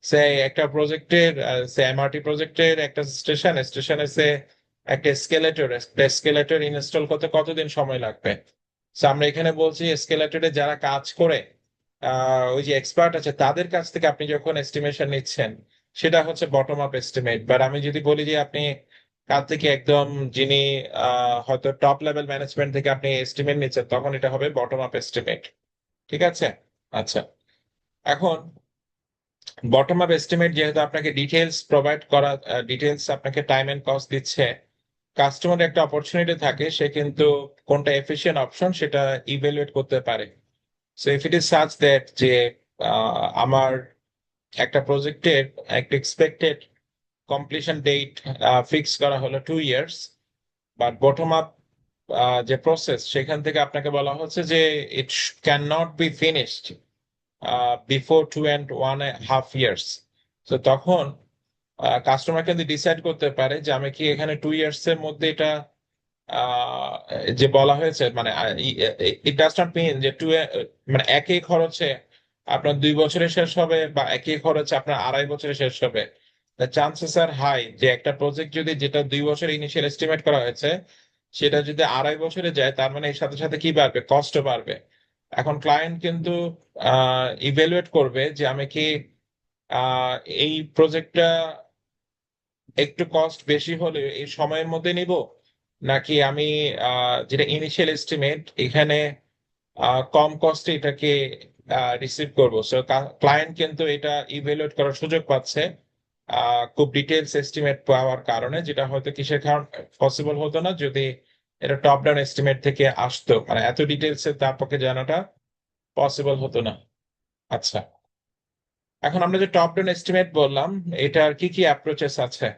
সে একটা প্রজেক্টের সে এমআরটি প্রজেক্টের একটা স্টেশনে সে একটা এসকেলেটর ইনস্টল করতে কতদিন সময় লাগবে? So আমরা এখানে বলছি এসকেলেটরে যারা কাজ করে ওই যে এক্সপার্ট আছে তাদের কাছ থেকে আপনি যখন এস্টিমেশন নিচ্ছেন সেটা হচ্ছে বটম আপ এস্টিমেট। বাট আমি যদি বলি যে আপনি কার থেকে একদম যিনি হয়তো টপ লেভেল ম্যানেজমেন্ট থেকে আপনি এস্টিমেট নিচ্ছেন, তখন এটা হবে বটম আপ এস্টিমেট। ঠিক আছে? আচ্ছা, এখন বটম আপ এস্টিমেট যেহেতু আপনাকে ডিটেলস প্রোভাইড করা, ডিটেলস আপনাকে টাইম এন্ড কস্ট দিচ্ছে, কাস্টমার একটা অপরচুনিটি থাকে, সে কিন্তু কোনটা এফিশিয়েন্ট অপশন সেটা ইভ্যালুয়েট করতে পারে। So if it is such that যে আমার একটা প্রজেক্টের একটা এক্সপেক্টেড কমপ্লিশন ডেট ফিক্স করা হলো 2 ইয়ার্স, বাট বটম আপ যে প্রসেস সেখান থেকে আপনাকে বলা হচ্ছে যে it can not be finished before 2.5 years. তো তখন কাস্টমার কিন্তু ডিসাইড করতে পারে যে আমি কি এখানে 2 ইয়ার্স এর মধ্যে এটা আহ, যে বলা হয়েছে মানে ইট ডাজ নট মিন যে মানে একই খরচে আপনার 2 বছরে শেষ হবে বা একই খরচে আপনার 2.5 বছরে শেষ হবে। দ্য চান্সেস আর হাই যে একটা প্রজেক্ট যদি যেটা 2 বছর ইনিশিয়াল এস্টিমেট করা হয়েছে সেটা যদি 2.5 বছরে যায়, তার মানে এর সাথে সাথে কি বাড়বে, কস্টও বাড়বে। এখন ক্লায়েন্ট কিন্তু ইভ্যালুয়েট করবে যে আমি কি আহ, এই প্রজেক্টটা একটু কস্ট বেশি হলে এই সময়ের মধ্যে নিব, নাকি আমি যেটা ইনিশিয়াল এস্টিমেট এখানে কম কস্টে এটাকে রিসিভ করব। সো ক্লায়েন্ট কিন্তু এটা ইভ্যালুয়েট করার সুযোগ পাচ্ছে খুব ডিটেলস এস্টিমেট পাওয়ার কারণে, যেটা হয়তো কিসের কারণ পসিবল হতো না যদি এটা টপ ডাউন এস্টিমেট থেকে আসতো, মানে এত ডিটেলস তার পক্ষে জানাটা পসিবল হতো না। আচ্ছা, এখন আমরা যে টপ ডাউন এস্টিমেট বললাম এটার কি কি অ্যাপ্রোচেস আছে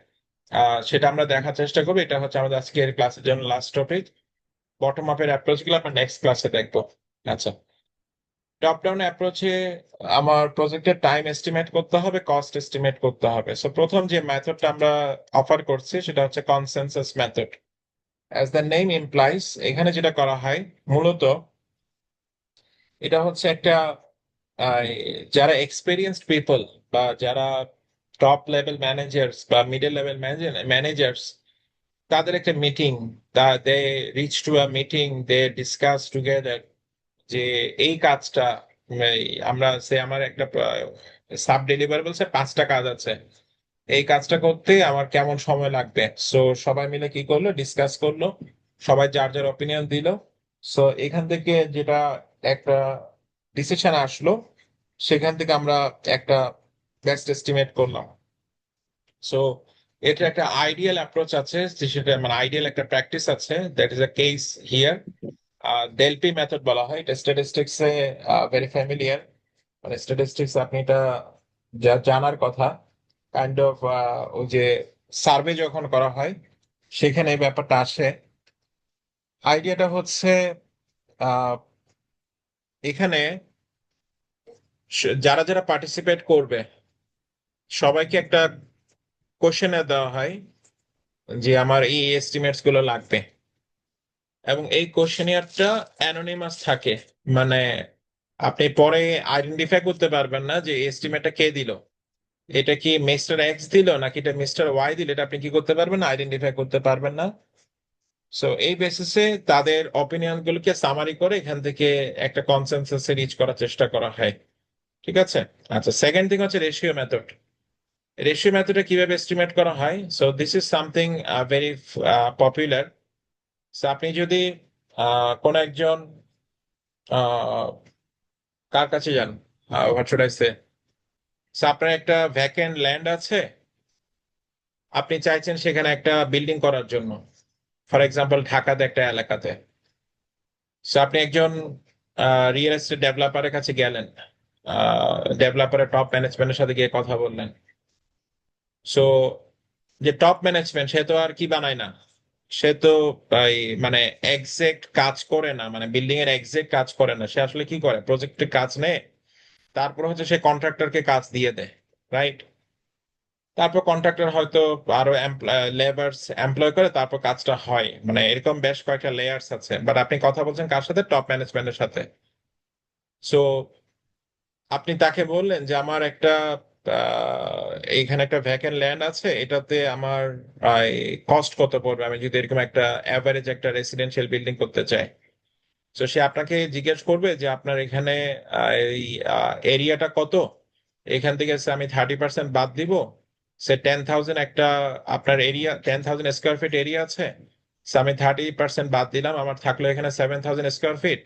সেটা আমরা দেখার চেষ্টা করবো। এটা হচ্ছে আমাদের আজকের ক্লাসের জন্য লাস্ট টপিক। বটম আপের অ্যাপ্রোচ গুলো আমরা নেক্সট ক্লাসে দেখবো। আচ্ছা, টপ ডাউন অ্যাপ্রোচে আমার প্রজেক্টের টাইম এস্টিমেট করতে হবে, কস্ট এস্টিমেট করতে হবে। সো প্রথম যে মেথডটা আমরা অফার করছি সেটা হচ্ছে consensus method. As the name implies, এখানে যেটা করা হয় মূলত এটা হচ্ছে একটা আহ, যারা এক্সপিরিয়েন্সড পিপল বা যারা টপ লেভেল ম্যানেজার্স বা মিডল লেভেল ম্যানেজার্স, তাদের একটা meeting, they reach to a meeting, they discuss together যে এই কাজটা আমরা আমার একটা সাব ডেলিভারেবলস এর 5টা কাজ আছে, এই কাজটা করতে আমার কেমন সময় লাগবে। সো সবাই মিলে কি করলো, ডিসকাস করলো, সবাই যার যার অপিনিয়ন দিল। সো এখান থেকে যেটা একটা ডিসিশন আসলো, সেখান থেকে আমরা একটা বেস্ট এস্টিমেট করলাম। সো এটা একটা আইডিয়াল অ্যাপ্রোচ আছে, সেটা মানে আইডিয়াল একটা প্র্যাকটিস আছে, that is a case here. Delphi method বলা হয়, এটা স্ট্যাটিস্টিক্স এ ভেরি ফ্যামিলিয়ার। মানে স্ট্যাটিস্টিক্স আপনি এটা যা জানার কথা, কাইন্ড অফ ওই যে সার্ভে যখন করা হয় সেখানে এই ব্যাপারটা আসে। আইডিয়াটা হচ্ছে আহ, এখানে যারা যারা পার্টিসিপেট করবে সবাইকে একটা কোশ্চেনে দেওয়া হয় যে আমার এই এস্টিমেটস গুলো লাগবে, এবং এই কোশ্চেনিয়ারটা অ্যানোনিমাস থাকে। মানে আপনি পরে আইডেন্টিফাই করতে পারবেন না যে এস্টিমেটটা কে দিল, এটা কি মিস্টার এক্স দিল নাকি এটা মিস্টার ওয়াই দিল, এটা আপনি কি করতে পারবেন না, আইডেন্টিফাই করতে পারবেন না। সো এই বেসিসে তাদের অপিনিয়ন গুলোকে সামারি করে এখান থেকে একটা কনসেনসাসে রিচ করার চেষ্টা করা হয়। ঠিক আছে। আচ্ছা, সেকেন্ড থিং হচ্ছে রেশিও মেথড। রেশিও মেথডে কিভাবে এস্টিমেট করা হয়, so this is something very popular. So আপনি যদি কোন একজন কার কাছে যান, হোয়াট শুড আই সে, আপনার একটা ভ্যাকেন্ট ল্যান্ড আছে, আপনি চাইছেন সেখানে একটা বিল্ডিং করার জন্য, ফর এক্সাম্পল ঢাকাতে একটা এলাকাতে। আপনি একজন রিয়েল এস্টেট ডেভেলপারের কাছে গেলেন, ডেভেলপারের টপ ম্যানেজমেন্টের সাথে গিয়ে কথা বললেন। সো যে টপ ম্যানেজমেন্ট সে তো আর কি বানায় না, সে তো এই মানে এক্সাক্ট কাজ করে না, মানে বিল্ডিং এর এক্সাক্ট কাজ করে না, সে আসলে কি করে, প্রজেক্টের কাজ নেয়, তারপর হচ্ছে সে কন্ট্রাক্টরকে কাজ দিয়ে দেয়, রাইট। তারপর কন্ট্রাক্টর হয়তো আরো লেবার্স এমপ্লয় করে, তারপর কাজটা হয়, মানে এরকম বেশ কয়েকটা লেয়ার্স আছে। বাট আপনি কথা বলছেন কার সাথে, টপ ম্যানেজমেন্টের সাথে। সো আপনি তাকে বললেন যে আমার একটা এইখানে একটা ভ্যাকেন্ট ল্যান্ড আছে, এটাতে আমার কস্ট কত পড়বে আমি যদি এরকম একটা অ্যাভারেজ একটা রেসিডেন্সিয়াল বিল্ডিং করতে চাই। তো সে আপনাকে জিজ্ঞেস করবে যে আপনার এখানে এই এরিয়াটা কত, এখান থেকে আমি 30% বাদ দিব। সে 10,000 একটা আপনার এরিয়া, 10,000 স্কোয়ার ফিট এরিয়া আছে, So আমি 30% বাদ দিলাম, আমার থাকলো এখানে 7,000 স্কোয়ার ফিট।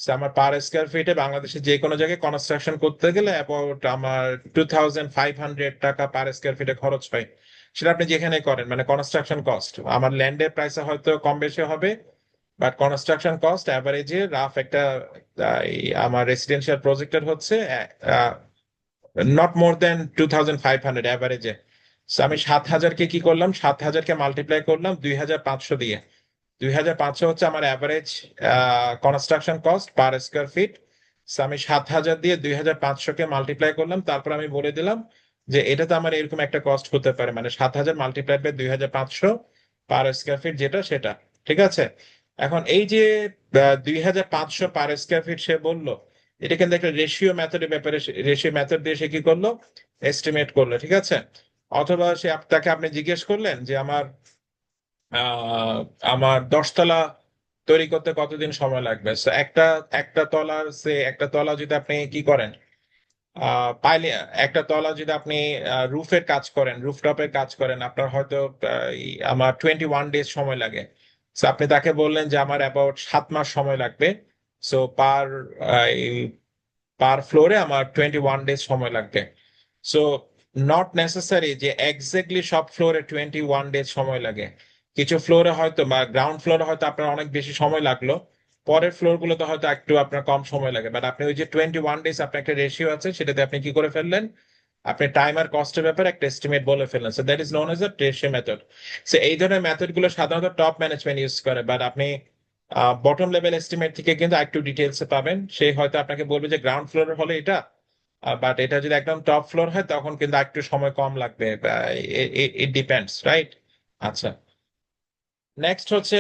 So, আমার পার স্কোয়ার ফিটে বাংলাদেশে যে কোনো জায়গায় কনস্ট্রাকশন করতে গেলে অ্যাবাউট আমার 2500 টাকা পার স্কোয়ার ফিটে খরচ হয়। সেটা আপনি যেখানে করেন, মানে কনস্ট্রাকশন কস্ট আমার ল্যান্ডের প্রাইসে হয়তো কম বেশি হবে, বাট কনস্ট্রাকশন কস্ট অ্যাভারেজে রাফ একটা আমার রেসিডেন্সিয়াল প্রজেক্টের হচ্ছে নট মোর দেন 2500 অ্যাভারেজে। আমি 7,000-কে কি করলাম, 7,000-কে মাল্টিপ্লাই করলাম 2,500 দিয়ে। 2,500 হচ্ছে আমার average construction cost per square fit. আমি 7,000 দিয়ে 2,500-কে মাল্টিপ্লাই করলাম, তারপর আমি বলে দিলাম যে এটা তো আমার এরকম একটা কস্ট হতে পারে, মানে 7,000 multiply by 2,500 per square feet যেটা সেটা। ঠিক আছে, এখন এই যে 2,500 পার স্কোয়ার ফিট সে বললো, এটা কিন্তু একটা রেশিও মেথডের ব্যাপারে, রেশিও মেথড দিয়ে সে কি করলো, এস্টিমেট করলো। ঠিক আছে, অথবা সে তাকে আপনি জিজ্ঞেস করলেন যে আহ আমার 10 তলা তৈরি করতে কতদিন সময় লাগবে। So, একটা তলা যদি আপনি কি করেন, পাইলে একটা তলা যদি আপনি রুফের কাজ করেন, রুফটপের কাজ করেন, আপনার হয়তো আমার 21 ডেজ সময় লাগে। So, আপনি তাকে বললেন যে আমার অ্যাবাউট 7 মাস সময় লাগবে। সো পার ফ্লোরে আমার 21 ডেজ সময় লাগবে। সো নট নেসেসারি যে এক্স্যাক্টলি সব ফ্লোরে 21 ডেজ সময় লাগে। কিছু ফ্লোরে হয়তো বা গ্রাউন্ড ফ্লোরে হয়তো আপনার অনেক বেশি সময় লাগলো, পরের ফ্লোর গুলোতে হয়তো একটু আপনার কম সময় লাগে, বাট আপনি ওই যে 21 ডেজ আপনার একটা রেশিও আছে, সেটাতে আপনি কি করে ফেললেন, আপনি টাইম আর কস্টের ব্যাপারে একটা এস্টিমেট বলে ফেললেন। So that is known as a ratio method. So এই ধরনের মেথড গুলো সাধারণত টপ ম্যানেজমেন্ট ইউজ করে, বাট আপনি বটম লেভেল এস্টিমেট থেকে কিন্তু একটু ডিটেলস পাবেন। সে হয়তো আপনাকে বলবে যে গ্রাউন্ড ফ্লোর হলে এটা, বাট এটা যদি একদম টপ ফ্লোর হয় তখন কিন্তু একটু সময় কম লাগবে। It depends, right? আচ্ছা, নেক্সট হচ্ছে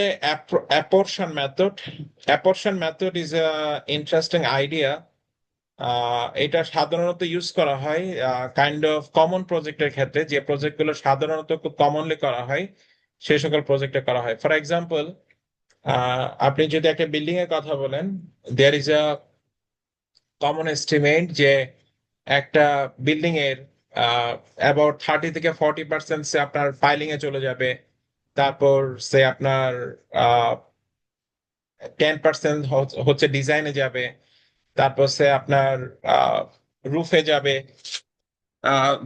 apportion method. Apportion method is a interesting idea. এটা সাধারণত ইউজ করা হয় কাইন্ড অফ কমন প্রজেক্টের ক্ষেত্রে, যে প্রজেক্ট গুলো সাধারণত খুব কমনলি করা হয় সেই সকল প্রজেক্টে করা হয়। ফর এক্সাম্পল, আপনি যদি একটা বিল্ডিং এর কথা বলেন, there is a common estimate যে একটা বিল্ডিং এর অ্যাবাউট 30 থেকে 40% সে আপনার ফাইলিং এ চলে যাবে। তারপর সে আপনার 10% হচ্ছে ডিজাইনে যাবে। তারপর সে আপনার রুফে যাবে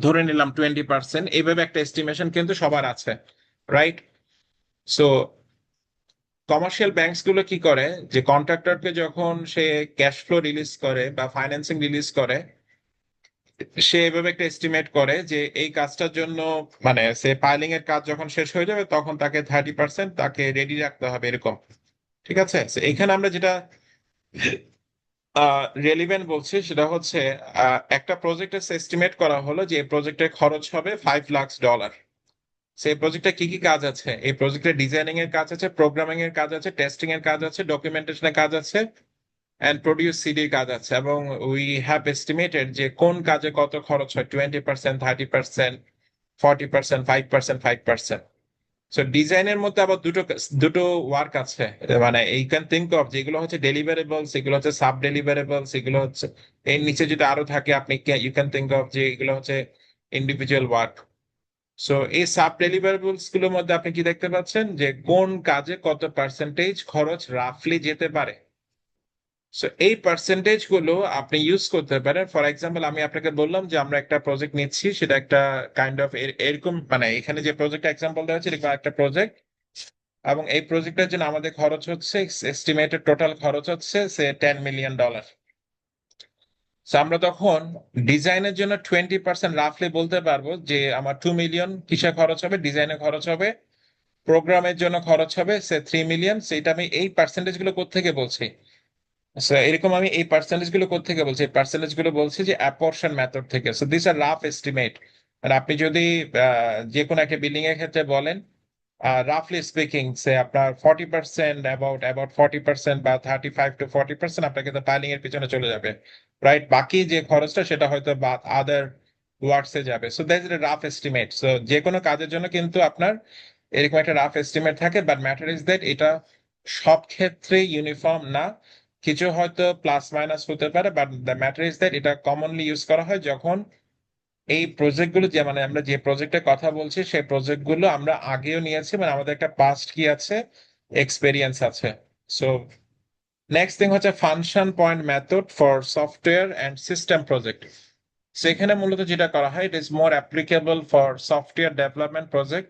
ধরে নিলাম 20%। এইভাবে একটা এস্টিমেশন কিন্তু সবার আছে, রাইট? সো কমার্শিয়াল ব্যাংকস গুলো কি করে, যে কন্ট্রাক্টরকে যখন সে ক্যাশ ফ্লো রিলিজ করে বা ফাইন্যান্সিং রিলিজ করে, সে এভাবে একটা এস্টিমেট করে যে এই কাজটার জন্য, মানে সে পাইলিং এর কাজ যখন শেষ হয়ে যাবে তখন তাকে 30% তাকে রেডি রাখতে হবে, এরকম। ঠিক আছে, So, এখানে আমরা যেটা রেলিভেন্ট বলছি সেটা হচ্ছে একটা প্রজেক্টের এস্টিমেট করা হলো যে এই প্রজেক্টের খরচ হবে $5 লাখ। সেই প্রজেক্টে কি কি কাজ আছে, এই প্রজেক্টে ডিজাইনিং এর কাজ আছে, প্রোগ্রামিং এর কাজ আছে, টেস্টিং এর কাজ আছে, ডকুমেন্টেশনের কাজ আছে, অ্যান্ড প্রডিউস সিডির কাজ আছে। এবং উই হ্যাভ এস্টিমেটেড যে কোন কাজে কত খরচ হয়, 20%, 30%, 40%, 5%, 5%। সো ডিজাইনের মধ্যে আবার দুটো দুটো ওয়ার্ক আছে, মানে এই ক্যান থিঙ্ক অফ যেগুলো হচ্ছে ডেলিভারেবল, সেগুলো হচ্ছে সাব ডেলিভারেবল, সেগুলো হচ্ছে এর নিচে যদি আরো থাকে আপনি ইউ ক্যান থিঙ্ক অফ যে এগুলো হচ্ছে ইন্ডিভিজুয়াল ওয়ার্ক। সো এই সাব ডেলিভারেবলস গুলোর মধ্যে আপনি কি দেখতে পাচ্ছেন যে কোন কাজে কত পার্সেন্টেজ খরচ রাফলি যেতে পারে। সো এই পার্সেন্টেজ গুলো আপনি ইউজ করতে পারেন। ফর এক্সাম্পল, আমি আপনাকে বললাম যে আমরা একটা প্রজেক্ট নিচ্ছি, সেটা একটা কাইন্ড অফ এরকম, মানে এখানে যে প্রজেক্ট এক্সাম্পল দেওয়া হচ্ছে এরকম একটা প্রজেক্ট, এবং এই প্রজেক্টের জন্য আমাদের খরচ হচ্ছে, এস্টিমেটেড টোটাল খরচ হচ্ছে সে $10 মিলিয়ন। আমরা তখন ডিজাইনের জন্য 20% রাফলি বলতে পারবো যে আমার 2 মিলিয়ন কিসে খরচ হবে, ডিজাইনে খরচ হবে। প্রোগ্রামের জন্য খরচ হবে সে 3 মিলিয়ন। সেটা আমি এই পার্সেন্টেজ গুলো কোত্থেকে বলছি, So, এরকম আমি এই পার্সেন্টেজ গুলো কোত্থেকে বলছি, এই পার্সেন্টেজ গুলো বলছি যে অ্যাপরশন মেথড থেকে। So this are rough estimate. আর আপনি যদি যে কোনো একটা বিল্ডিং এর ক্ষেত্রে বলেন, রাফলি স্পিকিং সে আপনার 40%, অ্যাবাউট 40% বা 35 to 40% আপনার কিন্তু পাইলিং এর পিছনে চলে যাবে, রাইট? বাকি যে খরচটা সেটা হয়তো বা আদার ওয়ার্কস এ যাবে। So that's a rough estimate. So যে কোনো কাজের জন্য কিন্তু আপনার এরকম একটা রাফ এস্টিমেট থাকে, বাট ম্যাটার ইজ দ্যাট এটা সব ক্ষেত্রে ইউনিফর্ম না, কিছু হয়তো প্লাস মাইনাস হতে পারে, but the matter is that এটা কমনলি ইউজ করা হয় যখন এই প্রজেক্ট গুলো, যে মানে আমরা যে প্রজেক্টের কথা বলছি সেই প্রজেক্ট গুলো আমরা আগেও নিয়েছি, মানে আমাদের একটা পাস্ট কি আছে, এক্সপেরিয়েন্স আছে। সো নেক্সট থিং হচ্ছে function point method for software and system project. সেখানে মূলত যেটা করা হয়, it is more applicable for software development project.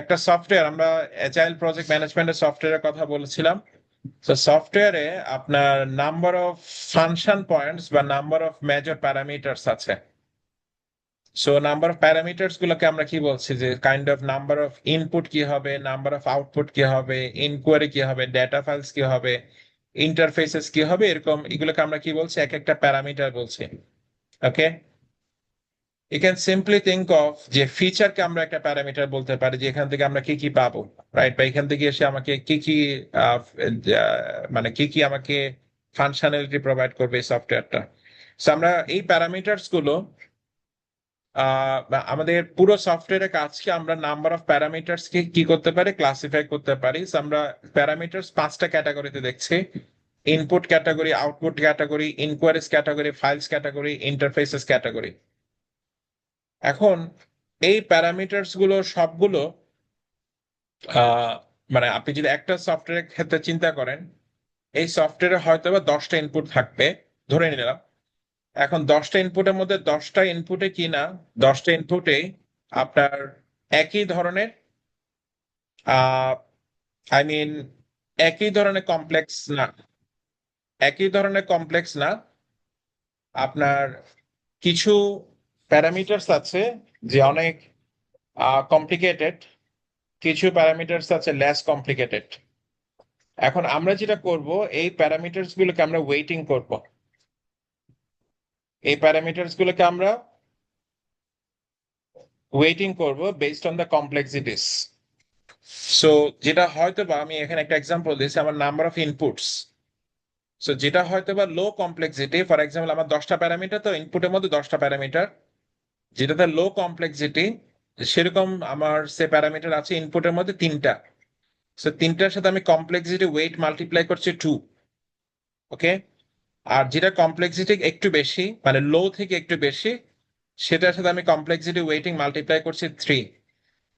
একটা সফটওয়্যার, আমরা অ্যাজাইল প্রজেক্ট ম্যানেজমেন্টের সফটওয়্যারের কথা বলেছিলাম। তো সফটওয়্যারে আপনার নাম্বার অফ ফাংশন পয়েন্টস বা নাম্বার অফ মেজর প্যারামিটার্স আছে। সো নাম্বার অফ প্যারামিটার্স গুলোকে আমরা কি বলছি, যে kind of number of input কি হবে, নাম্বার অফ আউটপুট কি হবে, ইনকোয়ারি কি হবে, ডেটা ফাইলস কি হবে, ইন্টারফেসেস কি হবে, এরকম এগুলোকে আমরা কি বলছি, এক একটা প্যারামিটার বলছি। Okay, you can simply think of যে ফিচারকে আমরা একটা প্যারামিটার বলতে পারি, যে এখান থেকে আমরা কি কি পাবো, রাইট? বা এখান থেকে এসে আমাকে কি কি মানে কি কি আমাকে ফাংশনালিটি প্রোভাইড করবে এই সফটওয়্যারটা। সো আমরা এই প্যারামিটার্স গুলো বা আমাদের পুরো সফটওয়্যারের কাজকে আমরা নাম্বার অফ প্যারামিটার্স কে কি করতে পারি, ক্লাসিফাই করতে পারি। So আমরা প্যারামিটার্স পাঁচটা ক্যাটাগরিতে দেখছি: input category, output category, inquiries category, files category, interfaces category. এখন এই প্যারামিটার্স গুলো সবগুলো আহ, মানে আপনি যদি একটা সফটওয়্যারের ক্ষেত্রে চিন্তা করেন, এই সফটওয়্যারে হয়তো বা 10টা ইনপুট থাকবে, ধরে নিলাম। এখন 10টা ইনপুটের মধ্যে 10টা ইনপুটে কি না, 10টা ইনপুটে আপনার একই ধরনের আই মিন একই ধরনের কমপ্লেক্স না, একই ধরনের কমপ্লেক্স না। আপনার কিছু প্যারামিটার্স আছে যে অনেক কমপ্লিকেটেড, কিছু প্যারামিটার্স আছে লেস কমপ্লিকেটেড। এখন আমরা যেটা করব, এই প্যারামিটার্স গুলোকে আমরা ওয়েটিং করব। এই প্যারামিটার্স গুলোকে আমরা ওয়েটিং করব based on the complexities. So যেটা হয়তো বা আমি এখানে একটা এক্সাম্পল দিয়েছি, আমার নাম্বার অফ ইনপুটস। সো যেটা হয়তো বা লো কমপ্লেক্সিটি, ফর এক্সাম্পল আমার 10টা প্যারামিটার, তো ইনপুটের মধ্যে 10টা প্যারামিটার। যেটাতে লো কমপ্লেক্সিটি, সেরকম আমার সে প্যারামিটার আছে ইনপুটের মধ্যে 3টা। সো 3টার সাথে আমি কমপ্লেক্সিটি ওয়েট মাল্টিপ্লাই করছি 2। ওকে, আর যেটা কমপ্লেক্সিটি একটু বেশি, মানে লো থেকে একটু বেশি, সেটার সাথে আমি কমপ্লেক্সিটি ওয়েটিং মাল্টিপ্লাই করছি 3।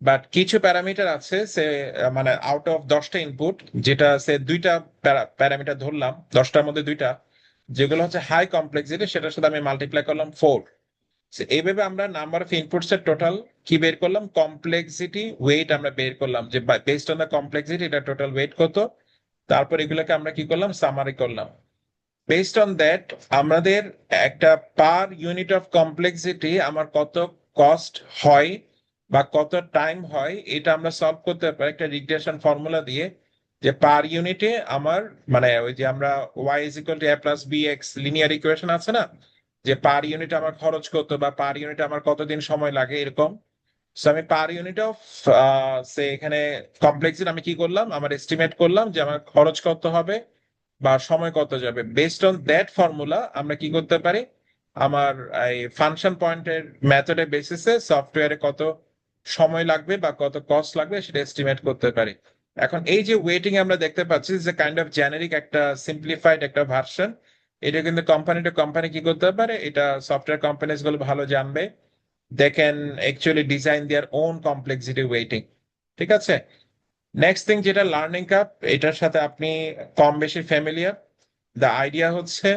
বাট কিছু প্যারামিটার আছে সে মানে আউট অফ 10টা ইনপুট, যেটা সে দুইটা প্যারামিটার ধরলাম, 10টার মধ্যে দুইটা, যেগুলো হচ্ছে হাই কমপ্লেক্সিটি, সেটার সাথে আমি মাল্টিপ্লাই করলাম 4। এইভাবে আমরা নাম্বার অফ ইনপুটস এর টোটাল কি বের করলাম, কমপ্লেক্সিটি ওয়েট আমরা বের করলাম, যে বেসড অন দ্য কমপ্লেক্সিটি এটা টোটাল ওয়েট কত। তারপর এগুলোকে আমরা কি করলাম, সামারি করলাম। বেসড অন দ্যাট আমাদের একটা পার ইউনিট অফ কমপ্লেক্সিটি আমার কত কস্ট হয় বা কত টাইম হয়, এটা আমরা সলভ করতে পারি একটা রিগ্রেশন ফর্মুলা দিয়ে। যে পার ইউনিটে আমার, মানে ওই যে আমরা Y is equal to A plus B X linear equation আছে না, যে পার ইউনিট আমার খরচ কত বা পার ইউনিট আমার কতদিন সময় লাগে, এরকম। সো আমি পার ইউনিট অফ সে এখানে কমপ্লেক্সিটি আমি কি করলাম, আমার এস্টিমেট করলাম যে আমার খরচ কত হবে বা সময় কত যাবে। বেসড অন দ্যাট ফর্মুলা আমরা কি করতে পারি, আমার এই ফাংশন পয়েন্টের মেথডের বেসিসে সফটওয়্যারে কত সময় লাগবে বা কত কস্ট লাগবে সেটা এস্টিমেট করতে পারি। এখন এই যে ওয়েটিং আমরা দেখতে পাচ্ছি, যে কাইন্ড অফ জেনারিক একটা সিম্পলিফাইড একটা ভার্সন। এটা কিন্তু কোম্পানি টু কোম্পানি কি করতে পারে, এটা সফটওয়্যার কোম্পানিজ গুলো ভালো জানবে। They can actually design their own complexity weighting. ঠিক আছে, নেক্সট থিং যেটা লার্নিং কাপ, এটার সাথে আপনি কম বেশি ফ্যামিলিয়ার। দ্য আইডিয়া হচ্ছে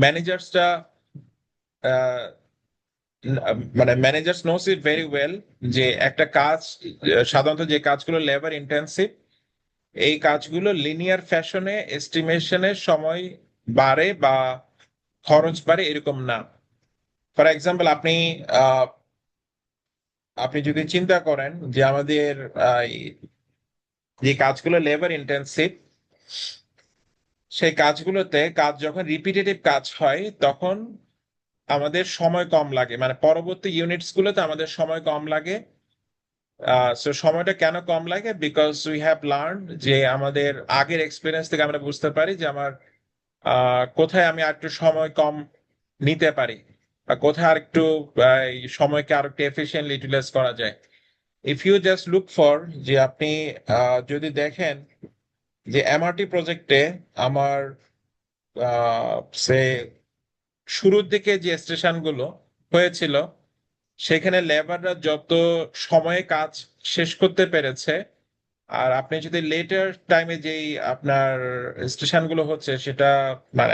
ম্যানেজার্সটা, মানে managers knows it very well, যে একটা কাজ সাধারণত যে কাজগুলো লেবার ইন্টেন্সিভ, এই কাজগুলো লিনিয়ার ফ্যাশনে এস্টিমেশনের সময় বাড়ে বা খরচ বাড়ে এরকম না। ফর এক্সাম্পল আপনি আপনি যদি চিন্তা করেন যে আমাদের যে কাজগুলো লেবার ইন্টেন্সিভ, সেই কাজগুলোতে কাজ যখন রিপিটেটিভ কাজ হয় তখন আমাদের সময় কম লাগে, মানে পরবর্তী ইউনিটস গুলোতে আমাদের সময় কম লাগে। সো সময়টা কেন কম লাগে, বিকজ উই হ্যাভ লার্ন, যে আমাদের আগের এক্সপিরিয়েন্স থেকে আমরা বুঝতে পারি যে আমার কোথায় আমি আর একটু সময় কম নিতে পারি, বা কোথায় আর একটু এই সময়কে আর একটু এফিসিয়েন্টলি ইউটিলাইজ করা যায়। If you just look for, যে আপনি যদি দেখেন যে এমআরটি প্রজেক্টে আমার সে শুরুর দিকে যে স্টেশনগুলো হয়েছিল, সেখানে লেবাররা যত সময়ে কাজ শেষ করতে পেরেছে, আর আপনি যদি লেটার টাইমে যেই আপনার স্টেশনগুলো হচ্ছে সেটা মানে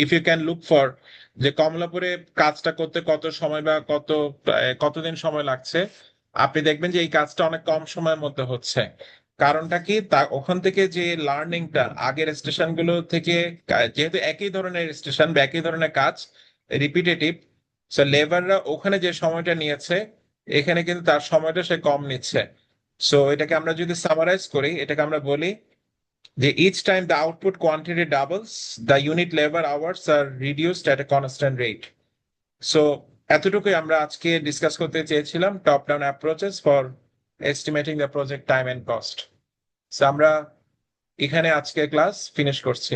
if you can look for যে কমলাপুরে কাজটা করতে কত সময় বা কতদিন সময় লাগছে, আপনি দেখবেন যে এই কাজটা অনেক কম সময়ের মধ্যে হচ্ছে। কারণটা কি, তা ওখান থেকে যে লার্নিংটা আগের স্টেশনগুলো থেকে, যেহেতু একই ধরনের স্টেশন বা একই ধরনের কাজ রিপিটেটিভ, সো লেবাররা ওখানে যে সময়টা নিয়েছে এখানে কিন্তু তার সময়টা সে কম নিচ্ছে। সো এটাকে আমরা যদি সামারাইজ করি, এটাকে আমরা বলি যে each time the output quantity doubles, the unit labour hours are reduced at a constant rate. So এতটুকুই আমরা আজকে ডিসকাস করতে চেয়েছিলাম, top down approaches for estimating the project time and cost. So আমরা এখানে আজকে ক্লাস ফিনিশ করছি।